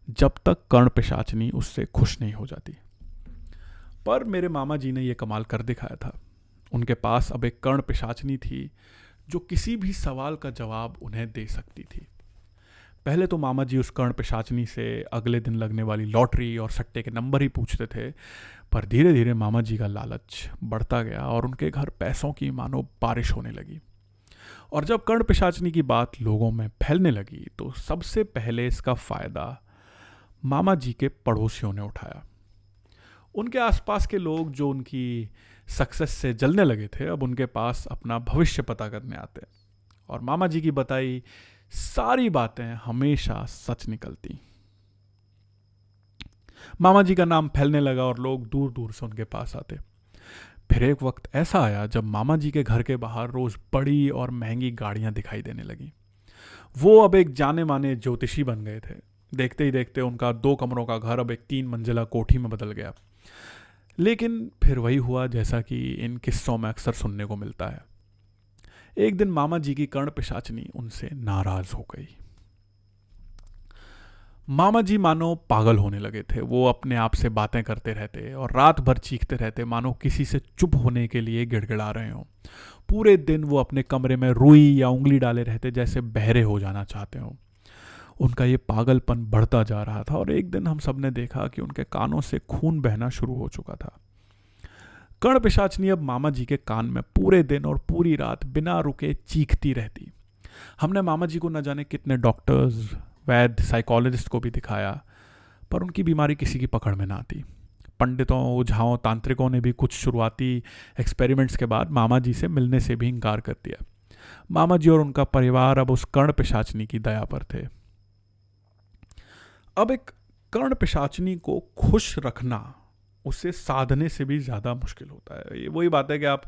Speaker 1: जब तक कर्ण पिशाचनी उससे खुश नहीं हो जाती। पर मेरे मामा जी ने यह कमाल कर दिखाया था। उनके पास अब एक कर्ण पिशाचनी थी जो किसी भी सवाल का जवाब उन्हें दे सकती थी। पहले तो मामा जी उस कर्ण पिशाचनी से अगले दिन लगने वाली लॉटरी और सट्टे के नंबर ही पूछते थे, पर धीरे धीरे मामा जी का लालच बढ़ता गया और उनके घर पैसों की मानो बारिश होने लगी। और जब कर्ण पिशाचनी की बात लोगों में फैलने लगी तो सबसे पहले इसका फ़ायदा मामा जी के पड़ोसियों ने उठाया। उनके आसपास के लोग जो उनकी सक्सेस से जलने लगे थे, अब उनके पास अपना भविष्य पता करने आते, और मामा जी की बताई सारी बातें हमेशा सच निकलती। मामा जी का नाम फैलने लगा और लोग दूर दूर से उनके पास आते। फिर एक वक्त ऐसा आया जब मामा जी के घर के बाहर रोज बड़ी और महंगी गाड़ियां दिखाई देने लगी। वो अब एक जाने माने ज्योतिषी बन गए थे। देखते ही देखते उनका 2 कमरों का घर अब एक 3 मंजिला कोठी में बदल गया। लेकिन फिर वही हुआ जैसा कि इन किस्सों में अक्सर सुनने को मिलता है। एक दिन मामा जी की कर्ण पिशाचनी उनसे नाराज हो गई। मामा जी मानो पागल होने लगे थे। वो अपने आप से बातें करते रहते और रात भर चीखते रहते, मानो किसी से चुप होने के लिए गिड़गिड़ा रहे हों। पूरे दिन वो अपने कमरे में रुई या उंगली डाले रहते, जैसे बहरे हो जाना चाहते हों। उनका ये पागलपन बढ़ता जा रहा था और एक दिन हम सब ने देखा कि उनके कानों से खून बहना शुरू हो चुका था। कर्ण पिशाचनी अब मामा जी के कान में पूरे दिन और पूरी रात बिना रुके चीखती रहती। हमने मामा जी को न जाने कितने डॉक्टर्स, वैद्य, साइकोलॉजिस्ट को भी दिखाया, पर उनकी बीमारी किसी की पकड़ में ना आती। पंडितों, ओझाओं, तांत्रिकों ने भी कुछ शुरुआती एक्सपेरिमेंट्स के बाद मामा जी से मिलने से भी इनकार कर दिया। मामा जी और उनका परिवार अब उस कर्ण पिशाचनी की दया पर थे। अब एक कर्ण पिशाचनी को खुश रखना उसे साधने से भी ज़्यादा मुश्किल होता है। ये वही बात है कि आप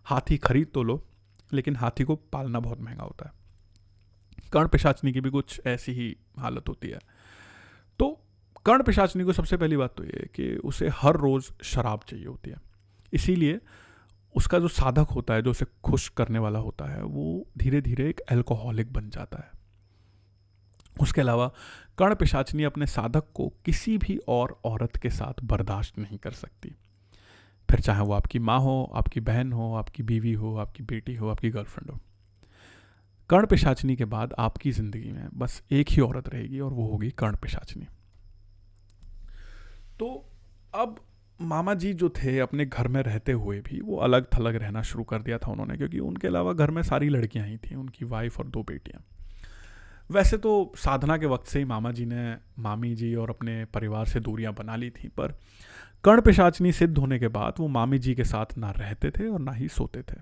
Speaker 1: हाथी खरीद तो लो, लेकिन हाथी को पालना बहुत महंगा होता है। कर्ण पिशाचनी की भी कुछ ऐसी ही हालत होती है। तो कर्ण पिशाचनी को सबसे पहली बात तो ये है कि उसे हर रोज़ शराब चाहिए होती है। इसीलिए उसका जो साधक होता है, जो उसे खुश करने वाला होता है, वो धीरे धीरे एक अल्कोहलिक बन जाता है। उसके अलावा कर्ण पिशाचनी अपने साधक को किसी भी और औरत के साथ बर्दाश्त नहीं कर सकती, फिर चाहे वो आपकी माँ हो, आपकी बहन हो, आपकी बीवी हो, आपकी बेटी हो, आपकी गर्लफ्रेंड हो। कर्ण पिशाचनी के बाद आपकी ज़िंदगी में बस एक ही औरत रहेगी और वो होगी कर्ण पिशाचनी। तो अब मामा जी जो थे अपने घर में रहते हुए भी वो अलग थलग रहना शुरू कर दिया था उन्होंने, क्योंकि उनके अलावा घर में सारी लड़कियां ही थीं, उनकी वाइफ और 2 बेटियां। वैसे तो साधना के वक्त से ही मामा जी ने मामी जी और अपने परिवार से दूरियां बना ली थी, पर कर्ण पिशाचनी सिद्ध होने के बाद वो मामी जी के साथ ना रहते थे और ना ही सोते थे।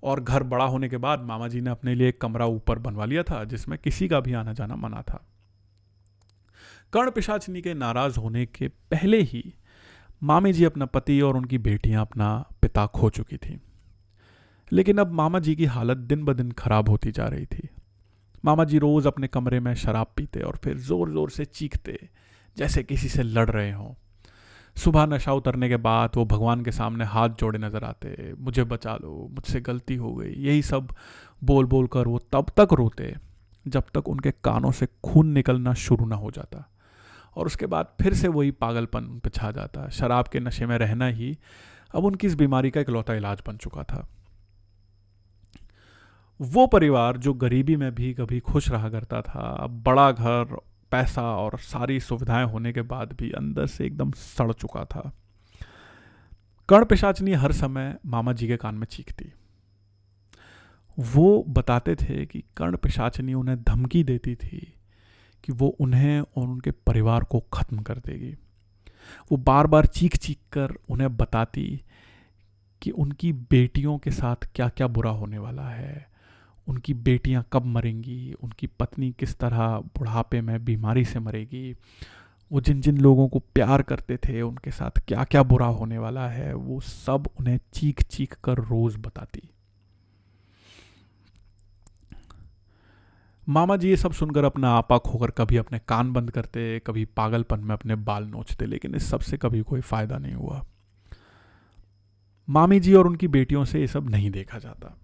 Speaker 1: और घर बड़ा होने के बाद मामा जी ने अपने लिए एक कमरा ऊपर बनवा लिया था जिसमें किसी का भी आना जाना मना था। कर्ण पिशाचनी के नाराज होने के पहले ही मामी जी अपना पति और उनकी बेटियां अपना पिता खो चुकी थी। लेकिन अब मामा जी की हालत दिन ब दिन खराब होती जा रही थी। मामा जी रोज अपने कमरे में शराब पीते और फिर जोर जोर से चीखते जैसे किसी से लड़ रहे हों। सुबह नशा उतरने के बाद वो भगवान के सामने हाथ जोड़े नजर आते, मुझे बचा लो, मुझसे गलती हो गई, यही सब बोल बोल कर वो तब तक रोते जब तक उनके कानों से खून निकलना शुरू ना हो जाता। और उसके बाद फिर से वही पागलपन उन पर छा जाता। शराब के नशे में रहना ही अब उनकी इस बीमारी का इकलौता इलाज बन चुका था। वो परिवार जो गरीबी में भी कभी खुश रहा करता था, अब बड़ा घर, पैसा और सारी सुविधाएं होने के बाद भी अंदर से एकदम सड़ चुका था। कर्ण पिशाचनी हर समय मामा जी के कान में चीखती। वो बताते थे कि कर्ण पिशाचनी उन्हें धमकी देती थी कि वो उन्हें और उनके परिवार को खत्म कर देगी। वो बार बार चीख चीख कर उन्हें बताती कि उनकी बेटियों के साथ क्या क्या बुरा होने वाला है, उनकी बेटियां कब मरेंगी, उनकी पत्नी किस तरह बुढ़ापे में बीमारी से मरेगी, वो जिन जिन लोगों को प्यार करते थे उनके साथ क्या क्या बुरा होने वाला है, वो सब उन्हें चीख चीख कर रोज बताती। मामा जी ये सब सुनकर अपना आपा खोकर कभी अपने कान बंद करते, कभी पागलपन में अपने बाल नोचते, लेकिन इस सब से कभी कोई फायदा नहीं हुआ। मामी जी और उनकी बेटियों से ये सब नहीं देखा जाता।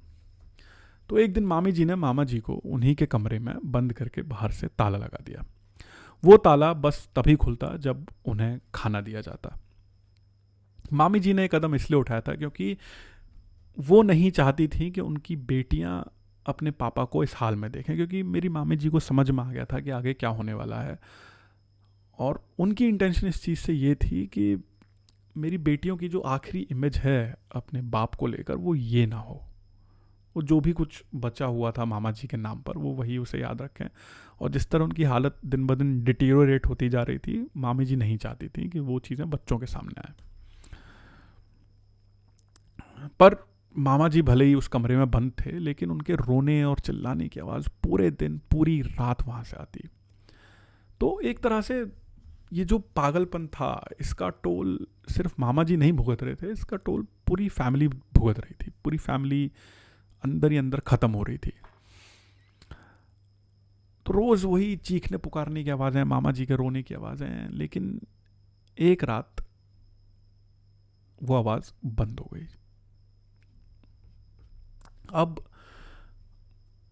Speaker 1: तो एक दिन मामी जी ने मामा जी को उन्हीं के कमरे में बंद करके बाहर से ताला लगा दिया। वो ताला बस तभी खुलता जब उन्हें खाना दिया जाता। मामी जी ने एक कदम इसलिए उठाया था क्योंकि वो नहीं चाहती थी कि उनकी बेटियां अपने पापा को इस हाल में देखें, क्योंकि मेरी मामी जी को समझ में आ गया था कि आगे क्या होने वाला है। और उनकी इंटेंशन इस चीज़ से ये थी कि मेरी बेटियों की जो आखिरी इमेज है अपने बाप को लेकर वो ये ना हो। वो जो भी कुछ बचा हुआ था मामा जी के नाम पर वो वही उसे याद रखें। और जिस तरह उनकी हालत दिन ब दिन डिटीरियोरेट होती जा रही थी, मामी जी नहीं चाहती थी कि वो चीज़ें बच्चों के सामने आए। पर मामा जी भले ही उस कमरे में बंद थे, लेकिन उनके रोने और चिल्लाने की आवाज़ पूरे दिन पूरी रात वहाँ से आती। तो एक तरह से ये जो पागलपन था इसका टोल सिर्फ मामा जी नहीं भुगत रहे थे, इसका टोल पूरी फैमिली भुगत रही थी। पूरी फैमिली अंदर ही अंदर ख़त्म हो रही थी। तो रोज़ वही चीखने पुकारने की आवाज़ें, मामा जी के रोने की आवाज़ें। लेकिन एक रात वो आवाज़ बंद हो गई। अब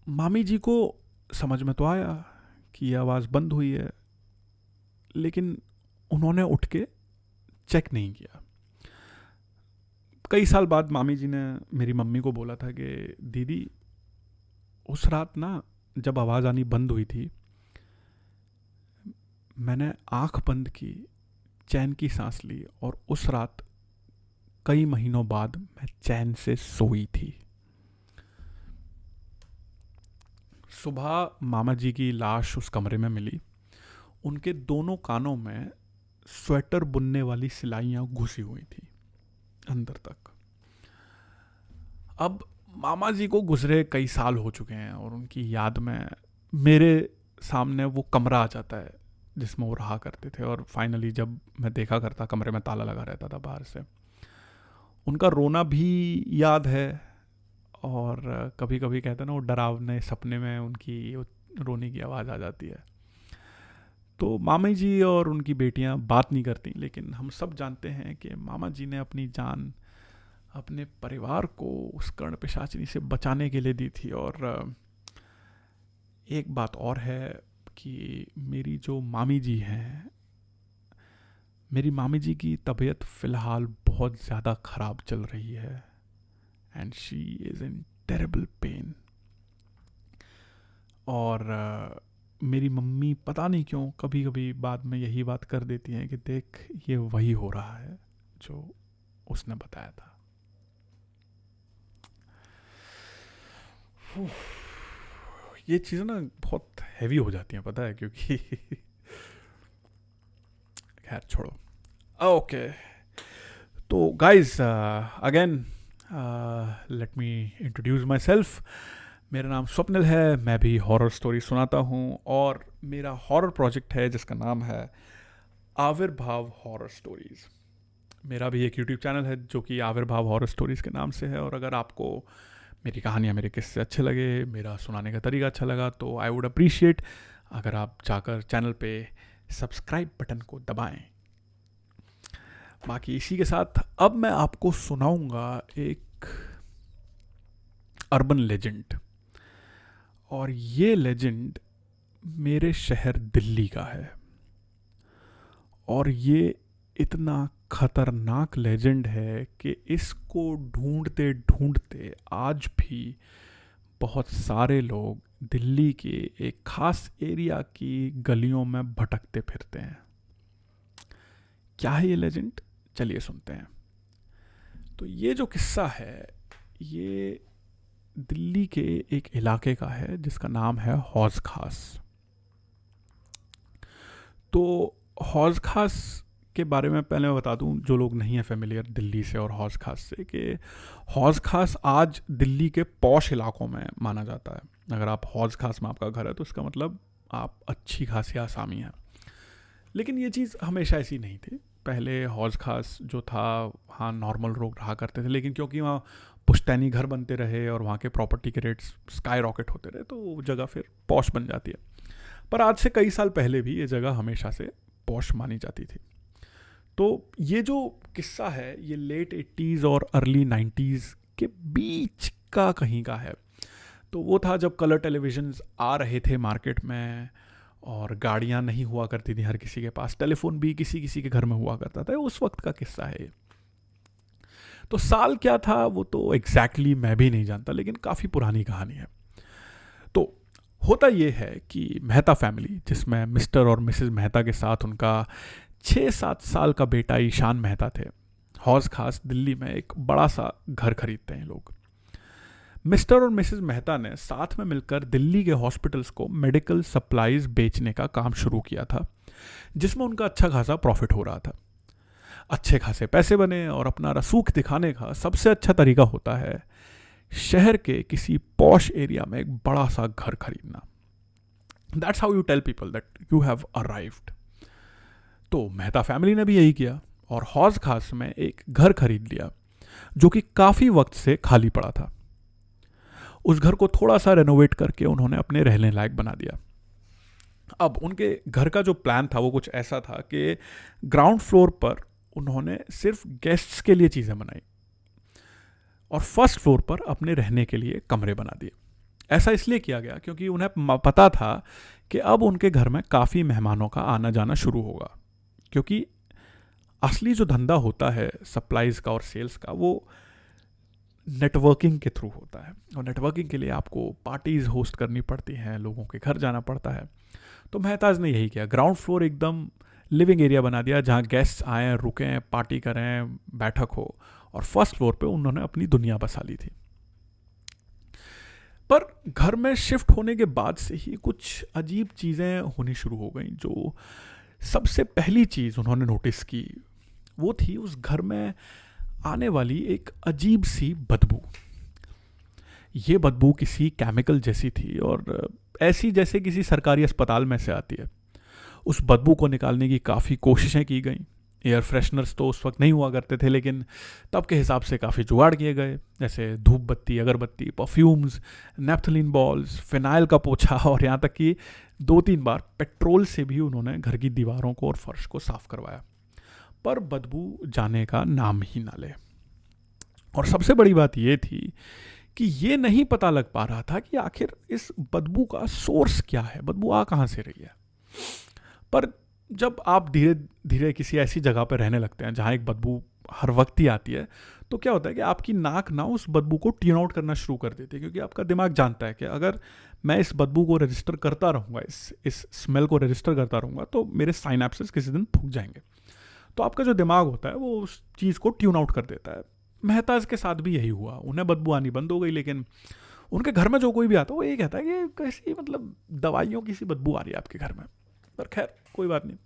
Speaker 1: मामी जी को समझ में तो आया कि ये आवाज़ बंद हुई है, लेकिन उन्होंने उठ के चेक नहीं किया। कई साल बाद मामी जी ने मेरी मम्मी को बोला था कि दीदी, उस रात ना जब आवाज़ आनी बंद हुई थी, मैंने आंख बंद की, चैन की सांस ली, और उस रात कई महीनों बाद मैं चैन से सोई थी। सुबह मामा जी की लाश उस कमरे में मिली। उनके दोनों कानों में स्वेटर बुनने वाली सिलाइयाँ घुसी हुई थी अंदर तक। अब मामा जी को गुजरे कई साल हो चुके हैं और उनकी याद में मेरे सामने वो कमरा आ जाता है जिसमें वो रहा करते थे। और फाइनली जब मैं देखा करता, कमरे में ताला लगा रहता था बाहर से, उनका रोना भी याद है। और कभी कभी कहते हैं ना, वो डरावने सपने में उनकी रोने की आवाज़ आ जाती है। तो मामा जी और उनकी बेटियां बात नहीं करती, लेकिन हम सब जानते हैं कि मामा जी ने अपनी जान अपने परिवार को उस कर्ण पिशाचिनी से बचाने के लिए दी थी। और एक बात और है कि मेरी जो मामी जी हैं, मेरी मामी जी की तबीयत फ़िलहाल बहुत ज़्यादा ख़राब चल रही है, and she is in terrible pain. और मेरी मम्मी पता नहीं क्यों कभी कभी बाद में यही बात कर देती हैं कि देख ये वही हो रहा है जो उसने बताया था। ये चीज़ें ना बहुत हैवी हो जाती हैं, पता है, क्योंकि खैर छोड़ो। ओके, तो guys again let me introduce my self. मेरा नाम स्वप्निल है, मैं भी हॉरर स्टोरी सुनाता हूँ और मेरा हॉरर प्रोजेक्ट है जिसका नाम है आविर्भाव हॉरर स्टोरीज़। मेरा भी एक यूट्यूब चैनल है जो कि आविर्भाव हॉरर स्टोरीज़ के नाम से है। और अगर आपको मेरी कहानियाँ, मेरे किस्से अच्छे लगे, मेरा सुनाने का तरीका अच्छा लगा, तो आई वुड अप्रिशिएट अगर आप जाकर चैनल पे सब्सक्राइब बटन को दबाएं। बाकी इसी के साथ अब मैं आपको सुनाऊंगा एक अर्बन लेजेंड, और ये लेजेंड मेरे शहर दिल्ली का है। और ये इतना खतरनाक लेजेंड है कि इसको ढूंढते ढूंढते आज भी बहुत सारे लोग दिल्ली के एक खास एरिया की गलियों में भटकते फिरते हैं। क्या है ये लेजेंड, चलिए सुनते हैं। तो ये जो किस्सा है ये दिल्ली के एक इलाके का है जिसका नाम है हौज खास। तो हौज खास के बारे में पहले मैं बता दूं, जो लोग नहीं है फेमिलियर दिल्ली से और हौज खास से, कि हौज खास आज दिल्ली के पॉश इलाकों में माना जाता है। अगर आप हौज खास में आपका घर है तो इसका मतलब आप अच्छी खासी आसामी हैं। लेकिन ये चीज़ हमेशा ऐसी नहीं थी। पहले हौज खास जो था, हाँ, नॉर्मल लोग रहा करते थे, लेकिन क्योंकि वहाँ पुश्तैनी घर बनते रहे और वहाँ के प्रॉपर्टी के रेट्स स्काई रॉकेट होते रहे तो वो जगह फिर पॉश बन जाती है। पर आज से कई साल पहले भी ये जगह हमेशा से पॉश मानी जाती थी। तो ये जो किस्सा है ये लेट 80s और अर्ली 90s के बीच का कहीं का है। तो वो था जब कलर टेलीविजन्स आ रहे थे मार्केट में और गाड़ियाँ नहीं हुआ करती थी हर किसी के पास, टेलीफोन भी किसी किसी के घर में हुआ करता था। उस वक्त का किस्सा है ये। तो साल क्या था वो तो एग्जैक्टली मैं भी नहीं जानता, लेकिन काफ़ी पुरानी कहानी है। तो होता ये है कि मेहता फैमिली, जिसमें मिस्टर और मिसेस मेहता के साथ उनका 6-7 साल का बेटा ईशान मेहता थे, हौज खास दिल्ली में एक बड़ा सा घर खरीदते हैं लोग। मिस्टर और मिसेस मेहता ने साथ में मिलकर दिल्ली के हॉस्पिटल्स को मेडिकल सप्लाईज बेचने का काम शुरू किया था, जिसमें उनका अच्छा खासा प्रॉफिट हो रहा था। अच्छे खासे पैसे बने और अपना रसूख दिखाने का सबसे अच्छा तरीका होता है शहर के किसी पॉश एरिया में एक बड़ा सा घर खरीदना। That's how you tell people that you have arrived. तो मेहता फैमिली ने भी यही किया और हौज खास में एक घर खरीद लिया जो कि काफ़ी वक्त से खाली पड़ा था। उस घर को थोड़ा सा रेनोवेट करके उन्होंने अपने रहने लायक बना दिया। अब उनके घर का जो प्लान था वो कुछ ऐसा था कि ग्राउंड फ्लोर पर उन्होंने सिर्फ गेस्ट्स के लिए चीज़ें बनाई और फर्स्ट फ्लोर पर अपने रहने के लिए कमरे बना दिए। ऐसा इसलिए किया गया क्योंकि उन्हें पता था कि अब उनके घर में काफ़ी मेहमानों का आना जाना शुरू होगा, क्योंकि असली जो धंधा होता है सप्लाईज का और सेल्स का वो नेटवर्किंग के थ्रू होता है। और नेटवर्किंग के लिए आपको पार्टीज़ होस्ट करनी पड़ती हैं, लोगों के घर जाना पड़ता है। तो मेहताज ने यही किया, ग्राउंड फ्लोर एकदम लिविंग एरिया बना दिया जहाँ गेस्ट्स आएँ, रुकें, पार्टी करें, बैठक हो। और फर्स्ट फ्लोर पे उन्होंने अपनी दुनिया बसा ली थी। पर घर में शिफ्ट होने के बाद से ही कुछ अजीब चीज़ें होनी शुरू हो गई। जो सबसे पहली चीज़ उन्होंने नोटिस की वो थी उस घर में आने वाली एक अजीब सी बदबू। ये बदबू किसी केमिकल जैसी थी और ऐसी जैसे किसी सरकारी अस्पताल में से आती है। उस बदबू को निकालने की काफ़ी कोशिशें की गई। एयर फ्रेशनर्स तो उस वक्त नहीं हुआ करते थे, लेकिन तब के हिसाब से काफ़ी जुगाड़ किए गए, जैसे धूप बत्ती, अगरबत्ती, परफ्यूम्स, नेफ्थलीन बॉल्स, फिनाइल का पोछा, और यहाँ तक कि 2-3 बार पेट्रोल से भी उन्होंने घर की दीवारों को और फर्श को साफ करवाया। पर बदबू जाने का नाम ही ना ले। और सबसे बड़ी बात ये थी कि ये नहीं पता लग पा रहा था कि आखिर इस बदबू का सोर्स क्या है, बदबू आ कहाँ से रही है। पर जब आप धीरे धीरे किसी ऐसी जगह पर रहने लगते हैं जहाँ एक बदबू हर वक्त ही आती है, तो क्या होता है कि आपकी नाक ना उस बदबू को ट्यून आउट करना शुरू कर देती है, क्योंकि आपका दिमाग जानता है कि अगर मैं इस बदबू को रजिस्टर करता रहूँगा, इस स्मेल को रजिस्टर करता रहूँगा, तो मेरे साइनेप्सेस किसी दिन फूक जाएंगे। तो आपका जो दिमाग होता है वो उस चीज़ को ट्यून आउट कर देता है। मेहताज के साथ भी यही हुआ, उन्हें बदबू आनी बंद हो गई, लेकिन उनके घर में जो कोई भी आता है वो ये कहता है कि कैसी मतलब दवाइयों की सी बदबू आ रही है आपके घर में। पर खैर कोई बात नहीं।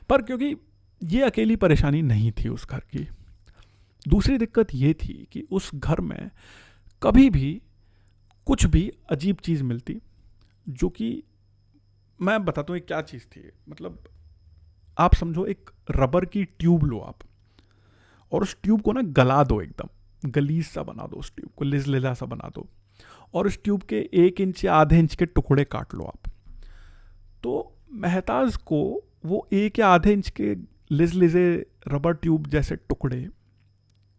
Speaker 1: पर क्योंकि ये अकेली परेशानी नहीं थी उस घर की, दूसरी दिक्कत ये थी कि उस घर में कभी भी कुछ भी अजीब चीज़ मिलती, जो कि मैं बताता हूँ क्या चीज़ थी। मतलब आप समझो एक रबर की ट्यूब लो आप, और उस ट्यूब को ना गला दो, एकदम गलीज सा बना दो, उस ट्यूब को लिजलिजा सा बना दो, और उस ट्यूब के 1 इंच या आधे इंच के टुकड़े काट लो आप। तो महताज को वो 1 या आधे इंच के लिजलिजे रबर ट्यूब जैसे टुकड़े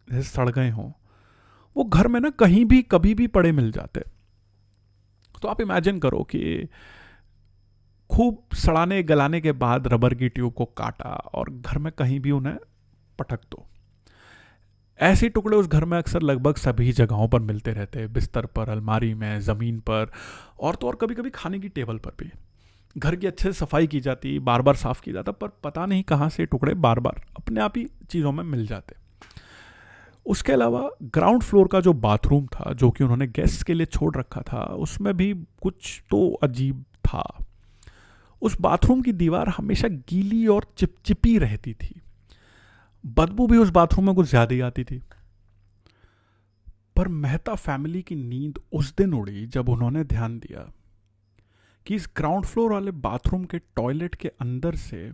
Speaker 1: जैसे सड़ गए हों, वो घर में ना कहीं भी कभी भी पड़े मिल जाते। तो आप इमेजिन करो कि खूब सड़ाने गलाने के बाद रबर की ट्यूब को काटा और घर में कहीं भी उन्हें पटक दो। ऐसे टुकड़े उस घर में अक्सर लगभग सभी जगहों पर मिलते रहते हैं, बिस्तर पर, अलमारी में, ज़मीन पर, और तो और कभी कभी खाने की टेबल पर भी। घर की अच्छे से सफाई की जाती, बार बार साफ की जाता, पर पता नहीं कहाँ से टुकड़े बार बार अपने आप ही चीज़ों में मिल जाते। उसके अलावा ग्राउंड फ्लोर का जो बाथरूम था, जो कि उन्होंने गेस्ट के लिए छोड़ रखा था, उसमें भी कुछ तो अजीब था। उस बाथरूम की दीवार हमेशा गीली और चिपचिपी रहती थी। बदबू भी उस बाथरूम में कुछ ज़्यादा ही आती थी। पर मेहता फैमिली की नींद उस दिन उड़ी जब उन्होंने ध्यान दिया कि इस ग्राउंड फ्लोर वाले बाथरूम के टॉयलेट के अंदर से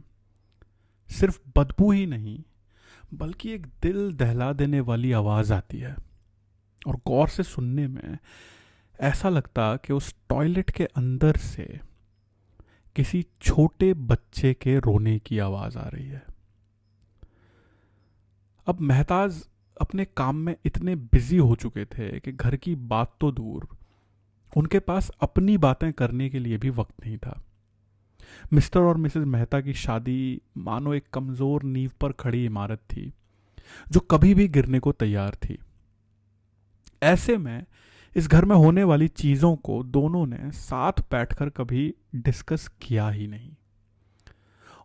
Speaker 1: सिर्फ बदबू ही नहीं, बल्कि एक दिल दहला देने वाली आवाज़ आती है। और गौर से सुनने में ऐसा लगता कि उस टॉयलेट के अंदर से किसी छोटे बच्चे के रोने की आवाज़ आ रही है। अब महताज अपने काम में इतने बिजी हो चुके थे कि घर की बात तो दूर, उनके पास अपनी बातें करने के लिए भी वक्त नहीं था। मिस्टर और मिसेस मेहता की शादी मानो एक कमज़ोर नींव पर खड़ी इमारत थी, जो कभी भी गिरने को तैयार थी। ऐसे में इस घर में होने वाली चीज़ों को दोनों ने साथ बैठकर कभी डिस्कस किया ही नहीं।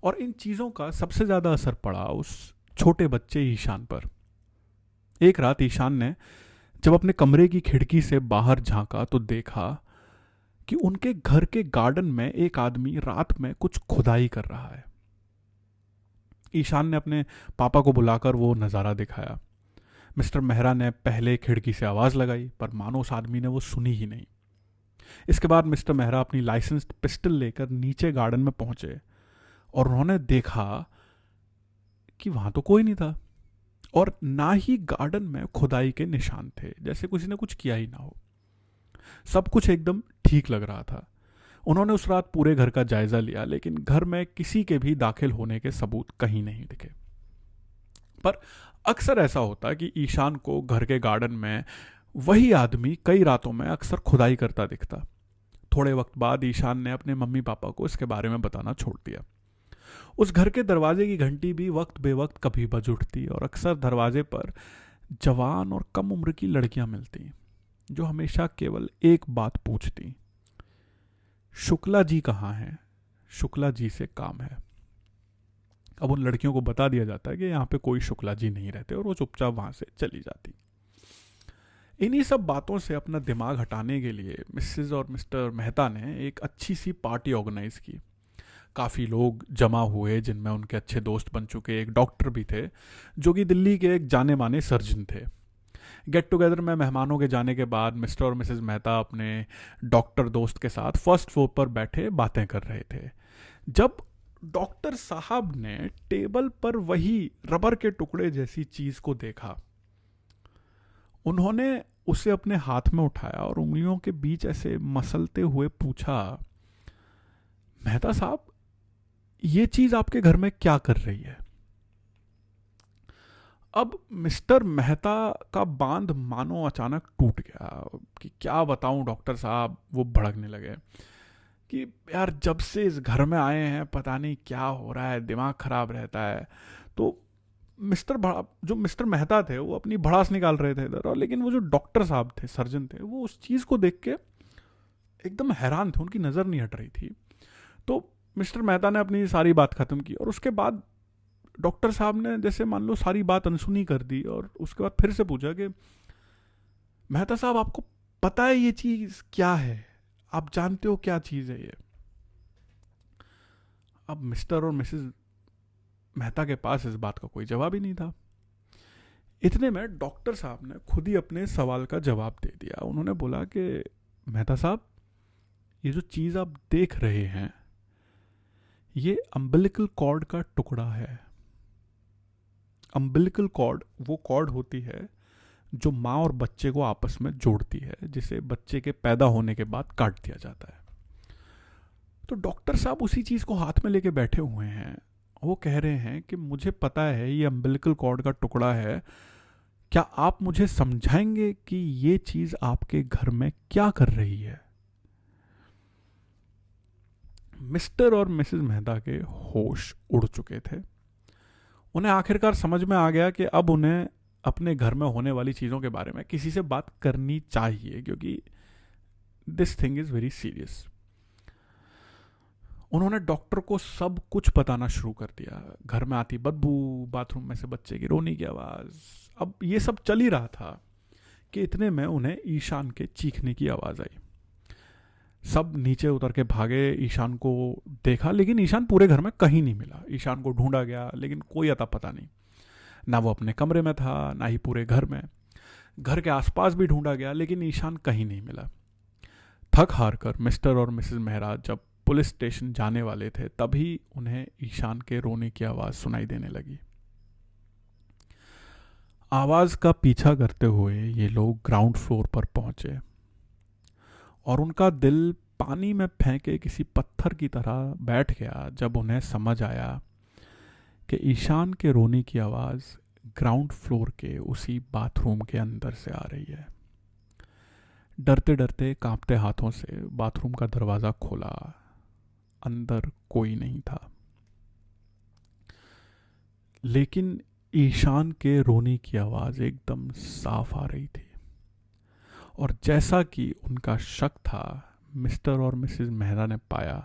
Speaker 1: और इन चीज़ों का सबसे ज़्यादा असर पड़ा उस छोटे बच्चे ईशान पर। एक रात ईशान ने जब अपने कमरे की खिड़की से बाहर झांका तो देखा कि उनके घर के गार्डन में एक आदमी रात में कुछ खुदाई कर रहा है। ईशान ने अपने पापा को बुलाकर वो नज़ारा दिखाया। मिस्टर मेहरा ने पहले खिड़की से आवाज़ लगाई, पर मानो उस आदमी ने वो सुनी ही नहीं। इसके बाद मिस्टर मेहरा अपनी लाइसेंस्ड पिस्टल लेकर नीचे गार्डन में पहुंचे, और उन्होंने देखा कि वहां तो कोई नहीं था, और ना ही गार्डन में खुदाई के निशान थे, जैसे किसी ने कुछ किया ही ना हो। सब कुछ एकदम ठीक लग रहा था। उन्होंने उस रात पूरे घर का जायजा लिया, लेकिन घर में किसी के भी दाखिल होने के सबूत कहीं नहीं दिखे। पर अक्सर ऐसा होता कि ईशान को घर के गार्डन में वही आदमी कई रातों में अक्सर खुदाई करता दिखता। थोड़े वक्त बाद ईशान ने अपने मम्मी पापा को इसके बारे में बताना छोड़ दिया। उस घर के दरवाजे की घंटी भी वक्त बेवक्त कभी बज उठती, और अक्सर दरवाजे पर जवान और कम उम्र की लड़कियां मिलती, जो हमेशा केवल एक बात पूछती, शुक्ला जी कहाँ हैं? शुक्ला जी से काम है। अब उन लड़कियों को बता दिया जाता है कि यहाँ पे कोई शुक्ला जी नहीं रहते, और वो चुपचाप वहां से चली जाती। इन्हीं सब बातों से अपना दिमाग हटाने के लिए मिसेस और मिस्टर मेहता ने एक अच्छी सी पार्टी ऑर्गेनाइज की। काफ़ी लोग जमा हुए, जिनमें उनके अच्छे दोस्त बन चुके एक डॉक्टर भी थे, जो कि दिल्ली के एक जाने माने सर्जन थे। गेट टुगेदर में मेहमानों के जाने के बाद मिस्टर और मिसेस मेहता अपने डॉक्टर दोस्त के साथ फर्स्ट फ्लोर पर बैठे बातें कर रहे थे, जब डॉक्टर साहब ने टेबल पर वही रबर के टुकड़े जैसी चीज को देखा। उन्होंने उसे अपने हाथ में उठाया और उंगलियों के बीच ऐसे मसलते हुए पूछा, मेहता साहब, ये चीज आपके घर में क्या कर रही है? अब मिस्टर मेहता का बांध मानो अचानक टूट गया कि क्या बताऊं डॉक्टर साहब। वो भड़कने लगे कि यार जब से इस घर में आए हैं पता नहीं क्या हो रहा है, दिमाग खराब रहता है। तो जो मिस्टर मेहता थे वो अपनी भड़ास निकाल रहे थे इधर, और लेकिन वो जो डॉक्टर साहब थे, सर्जन थे, वो उस चीज़ को देख के एकदम हैरान थे, उनकी नज़र नहीं हट रही थी। तो मिस्टर मेहता ने अपनी सारी बात ख़त्म की और उसके बाद डॉक्टर साहब ने जैसे मान लो सारी बात अनसुनी कर दी, और उसके बाद फिर से पूछा कि मेहता साहब, आपको पता है ये चीज़ क्या है? आप जानते हो क्या चीज़ है ये? अब मिस्टर और मिसेस मेहता के पास इस बात का कोई जवाब ही नहीं था। इतने में डॉक्टर साहब ने खुद ही अपने सवाल का जवाब दे दिया। उन्होंने बोला कि मेहता साहब, ये जो चीज़ आप देख रहे हैं, ये अम्बिलिकल कॉर्ड का टुकड़ा है। अम्बिलिकल कॉर्ड वो कॉर्ड होती है जो माँ और बच्चे को आपस में जोड़ती है, जिसे बच्चे के पैदा होने के बाद काट दिया जाता है। तो डॉक्टर साहब उसी चीज़ को हाथ में लेके बैठे हुए हैं। वो कह रहे हैं कि मुझे पता है ये अम्बिलिकल कॉर्ड का टुकड़ा है, क्या आप मुझे समझाएंगे कि ये चीज़ आपके घर में क्या कर रही है? मिस्टर और मिसेस मेहता के होश उड़ चुके थे। उन्हें आखिरकार समझ में आ गया कि अब उन्हें अपने घर में होने वाली चीज़ों के बारे में किसी से बात करनी चाहिए, क्योंकि this thing is very serious. उन्होंने डॉक्टर को सब कुछ बताना शुरू कर दिया। घर में आती बदबू, बाथरूम में से बच्चे की रोने की आवाज़। अब ये सब चल ही रहा था कि इतने में उन्हें ईशान के चीखने की आवाज़ आई। सब नीचे उतर के भागे, ईशान को देखा, लेकिन ईशान पूरे घर में कहीं नहीं मिला। ईशान को ढूंढा गया लेकिन कोई अता पता नहीं। ना वो अपने कमरे में था, ना ही पूरे घर में। घर के आसपास भी ढूंढा गया लेकिन ईशान कहीं नहीं मिला। थक हार कर मिस्टर और मिसेस मेहरा जब पुलिस स्टेशन जाने वाले थे, तभी उन्हें ईशान के रोने की आवाज़ सुनाई देने लगी। आवाज़ का पीछा करते हुए ये लोग ग्राउंड फ्लोर पर पहुंचे और उनका दिल पानी में फेंके किसी पत्थर की तरह बैठ गया जब उन्हें समझ आया कि ईशान के रोने की आवाज़ ग्राउंड फ्लोर के उसी बाथरूम के अंदर से आ रही है। डरते डरते कांपते हाथों से बाथरूम का दरवाज़ा खोला। अंदर कोई नहीं था, लेकिन ईशान के रोने की आवाज़ एकदम साफ आ रही थी। और जैसा कि उनका शक था, मिस्टर और मिसेस मेहरा ने पाया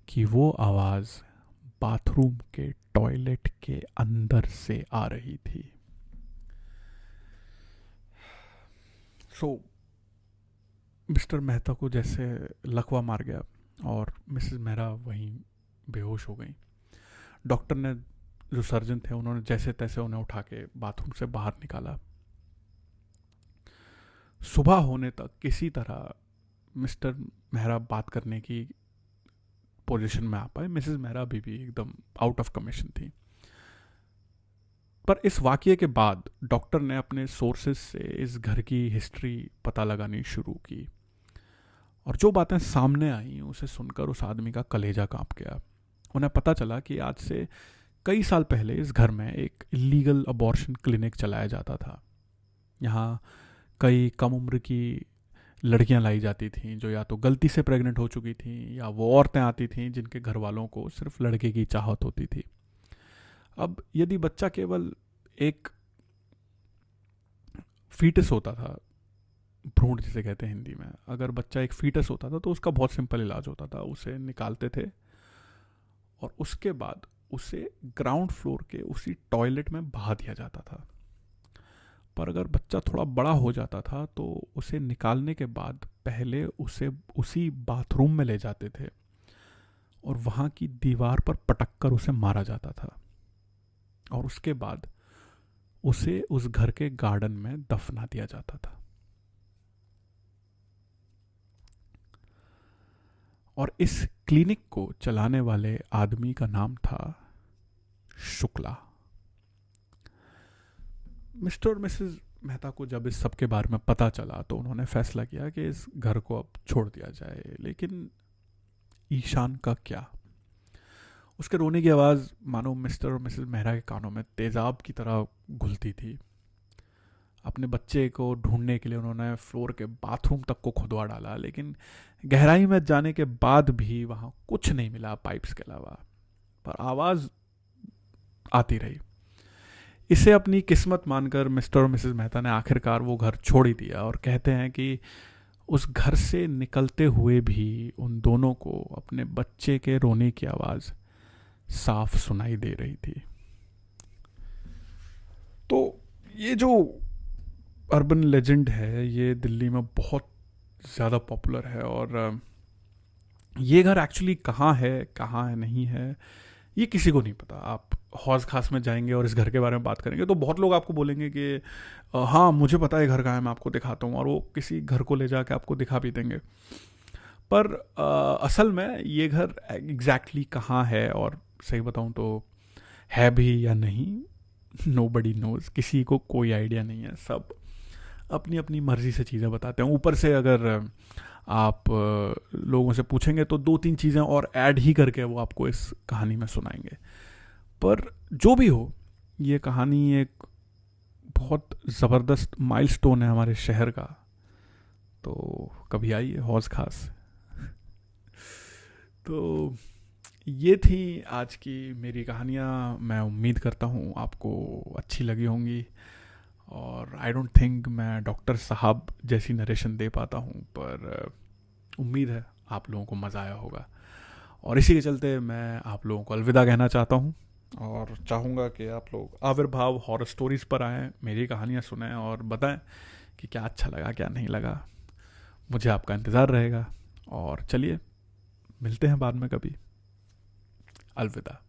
Speaker 1: कि वो आवाज़ बाथरूम के टॉयलेट के अंदर से आ रही थी। मिस्टर मेहता को जैसे लकवा मार गया और मिसेस मेहरा वहीं बेहोश हो गई। डॉक्टर ने, जो सर्जन थे, उन्होंने जैसे तैसे उन्हें उठा के बाथरूम से बाहर निकाला। सुबह होने तक किसी तरह मिस्टर मेहरा बात करने की पोजीशन में आ पाए। मिसेस मेहरा अभी भी एकदम आउट ऑफ कमीशन थी। पर इस वाकये के बाद डॉक्टर ने अपने सोर्सेज से इस घर की हिस्ट्री पता लगानी शुरू की, और जो बातें सामने आई उसे सुनकर उस आदमी का कलेजा कांप गया। उन्हें पता चला कि आज से कई साल पहले इस घर में एक इलीगल अबॉर्शन क्लिनिक चलाया जाता था। यहाँ कई कम उम्र की लड़कियां लाई जाती थीं जो या तो गलती से प्रेग्नेंट हो चुकी थीं, या वो औरतें आती थीं जिनके घर वालों को सिर्फ लड़के की चाहत होती थी। अब यदि बच्चा केवल एक फीटस होता था, भ्रूण जिसे कहते हैं हिंदी में, अगर बच्चा एक फीटस होता था तो उसका बहुत सिंपल इलाज होता था। उसे निकालते थे और उसके बाद उसे ग्राउंड फ्लोर के उसी टॉयलेट में बहा दिया जाता था। पर अगर बच्चा थोड़ा बड़ा हो जाता था तो उसे निकालने के बाद पहले उसे उसी बाथरूम में ले जाते थे और वहाँ की दीवार पर पटक कर उसे मारा जाता था, और उसके बाद उसे उस घर के गार्डन में दफना दिया जाता था। और इस क्लिनिक को चलाने वाले आदमी का नाम था शुक्ला। मिस्टर और मिसेस मेहता को जब इस सब के बारे में पता चला तो उन्होंने फैसला किया कि इस घर को अब छोड़ दिया जाए। लेकिन ईशान का क्या? उसके रोने की आवाज़ मानो मिस्टर और मिसेस मेहरा के कानों में तेज़ाब की तरह घुलती थी। अपने बच्चे को ढूंढने के लिए उन्होंने फ्लोर के बाथरूम तक को खुदवा डाला, लेकिन गहराई में जाने के बाद भी वहाँ कुछ नहीं मिला पाइप्स के अलावा। पर आवाज़ आती रही। इसे अपनी किस्मत मानकर मिस्टर और मिसेस मेहता ने आखिरकार वो घर छोड़ ही दिया, और कहते हैं कि उस घर से निकलते हुए भी उन दोनों को अपने बच्चे के रोने की आवाज़ साफ सुनाई दे रही थी। तो ये जो अर्बन लेजेंड है ये दिल्ली में बहुत ज़्यादा पॉपुलर है, और ये घर एक्चुअली कहाँ है नहीं है ये किसी को नहीं पता। आप हौज खास में जाएंगे और इस घर के बारे में बात करेंगे तो बहुत लोग आपको बोलेंगे कि हाँ मुझे पता है घर कहाँ है, मैं आपको दिखाता हूँ, और वो किसी घर को ले जाके आपको दिखा भी देंगे। पर असल में ये घर एग्जैक्टली कहाँ है, और सही बताऊँ तो है भी या नहीं, नोबडी नोज, किसी को कोई आइडिया नहीं है। सब अपनी अपनी मर्जी से चीज़ें बताते हैं। ऊपर से अगर आप लोगों से पूछेंगे तो 2-3 चीज़ें और ऐड ही करके वो आपको इस कहानी में सुनाएंगे। पर जो भी हो, ये कहानी एक बहुत ज़बरदस्त माइलस्टोन है हमारे शहर का। तो कभी आइए हौज खास। तो ये थी आज की मेरी कहानियाँ। मैं उम्मीद करता हूँ आपको अच्छी लगी होंगी, और आई डोंट थिंक मैं डॉक्टर साहब जैसी नरेशन दे पाता हूँ, पर उम्मीद है आप लोगों को मज़ा आया होगा। और इसी के चलते मैं आप लोगों को अलविदा कहना चाहता हूँ, और चाहूँगा कि आप लोग आविर्भाव हॉरर स्टोरीज़ पर आएँ, मेरी कहानियाँ सुनें और बताएं कि क्या अच्छा लगा क्या नहीं लगा। मुझे आपका इंतज़ार रहेगा। और चलिए मिलते हैं बाद में कभी। अलविदा।